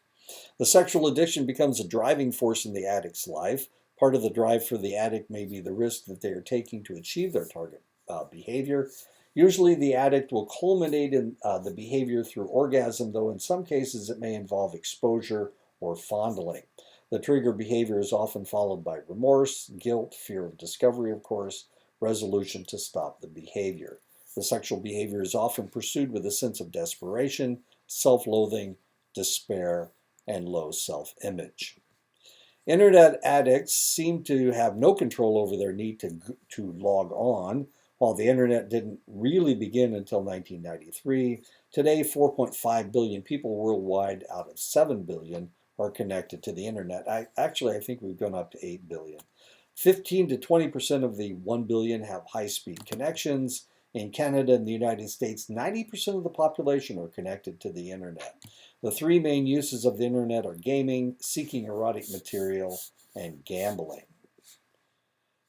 The sexual addiction becomes a driving force in the addict's life. Part of the drive for the addict may be the risk that they are taking to achieve their target behavior. Usually, the addict will culminate in the behavior through orgasm, though in some cases it may involve exposure or fondling. The trigger behavior is often followed by remorse, guilt, fear of discovery, of course, resolution to stop the behavior. The sexual behavior is often pursued with a sense of desperation, self-loathing, despair, and low self-image. Internet addicts seem to have no control over their need to log on. While the internet didn't really begin until 1993, today 4.5 billion people worldwide out of 7 billion are connected to the internet. I think we've gone up to 8 billion. 15 to 20% of the 1 billion have high-speed connections. In Canada and the United States, 90% of the population are connected to the internet. The three main uses of the internet are gaming, seeking erotic material, and gambling.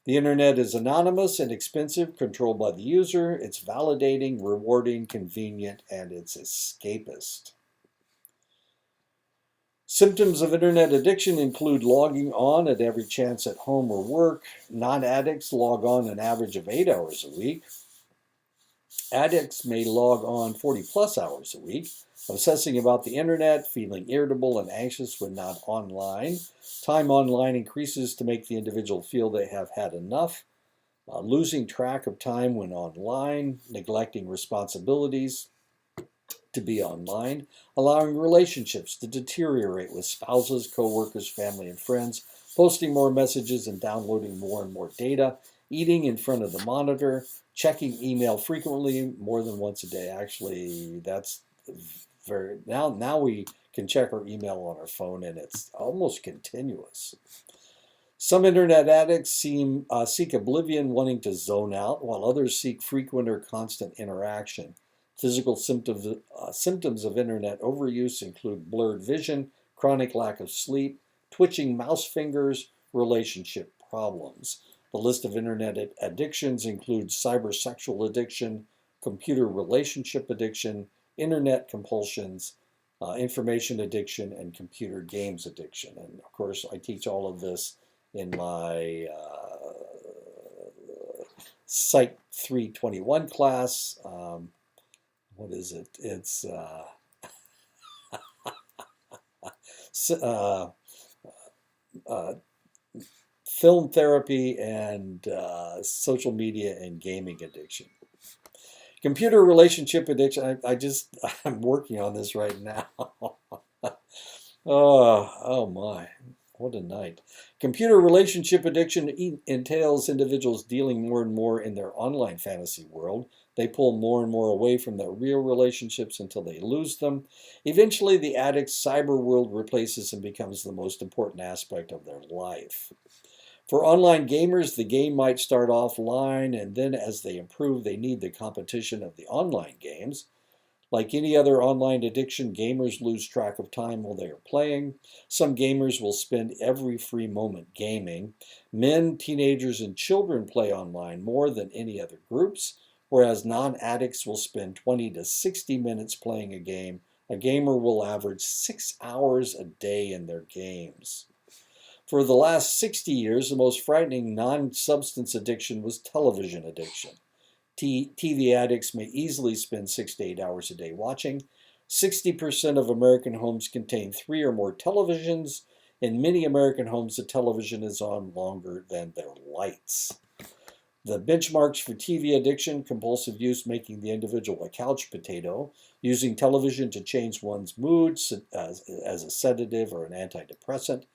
The internet is anonymous and expensive, controlled by the user. It's validating, rewarding, convenient, and it's escapist. Symptoms of internet addiction include logging on at every chance at home or work. Non-addicts log on an average of 8 hours a week. Addicts may log on 40 plus hours a week, obsessing about the internet, feeling irritable and anxious when not online. Time online increases to make the individual feel they have had enough. Losing track of time when online, neglecting responsibilities to be online, allowing relationships to deteriorate with spouses, co-workers, family, and friends, posting more messages and downloading more and more data, eating in front of the monitor, checking email frequently, more than once a day. Actually, that's very now we can check our email on our phone, and it's almost continuous. Some internet addicts seek oblivion, wanting to zone out, while others seek frequent or constant interaction. Physical symptoms of internet overuse include blurred vision, chronic lack of sleep, twitching mouse fingers, relationship problems. The list of internet addictions includes cybersexual addiction, computer relationship addiction, internet compulsions, information addiction, and computer games addiction. And of course, I teach all of this in my Psych 321 class. What is it? It's film therapy and social media and gaming addiction. Computer relationship addiction. I'm working on this right now. Oh my, what a night. Computer relationship addiction entails individuals dealing more and more in their online fantasy world. They pull more and more away from their real relationships until they lose them. Eventually, the addict's cyber world replaces and becomes the most important aspect of their life. For online gamers, the game might start offline, and then as they improve, they need the competition of the online games. Like any other online addiction, gamers lose track of time while they are playing. Some gamers will spend every free moment gaming. Men, teenagers, and children play online more than any other groups, whereas non-addicts will spend 20 to 60 minutes playing a game. A gamer will average 6 hours a day in their games. For the last 60 years, the most frightening non-substance addiction was television addiction. TV addicts may easily spend 6 to 8 hours a day watching. 60% of American homes contain 3 or more televisions. In many American homes, the television is on longer than their lights. The benchmarks for TV addiction: compulsive use, making the individual a couch potato, using television to change one's mood as a sedative or an antidepressant,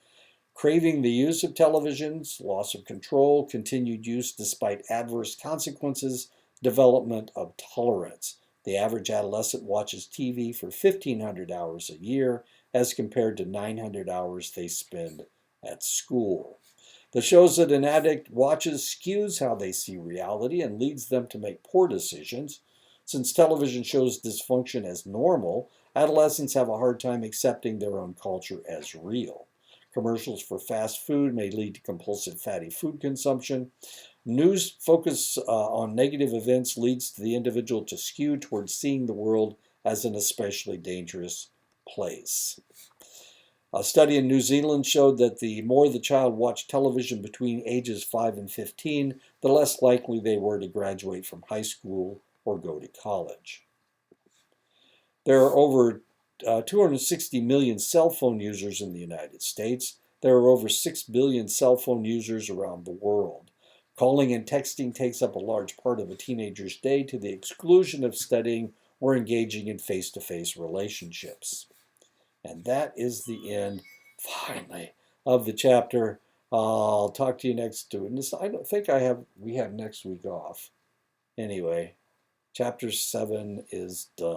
craving the use of televisions, loss of control, continued use despite adverse consequences, development of tolerance. The average adolescent watches TV for 1,500 hours a year as compared to 900 hours they spend at school. The shows that an addict watches skews how they see reality and leads them to make poor decisions. Since television shows dysfunction as normal, adolescents have a hard time accepting their own culture as real. Commercials for fast food may lead to compulsive fatty food consumption. News focus on negative events leads the individual to skew towards seeing the world as an especially dangerous place. A study in New Zealand showed that the more the child watched television between ages 5 and 15, the less likely they were to graduate from high school or go to college. There are over 260 million cell phone users in the United States. There are over 6 billion cell phone users around the world. Calling and texting takes up a large part of a teenager's day to the exclusion of studying or engaging in face-to-face relationships. And that is the end, finally, of the chapter. I'll talk to you next week. I don't think we have next week off. Anyway, chapter 7 is done.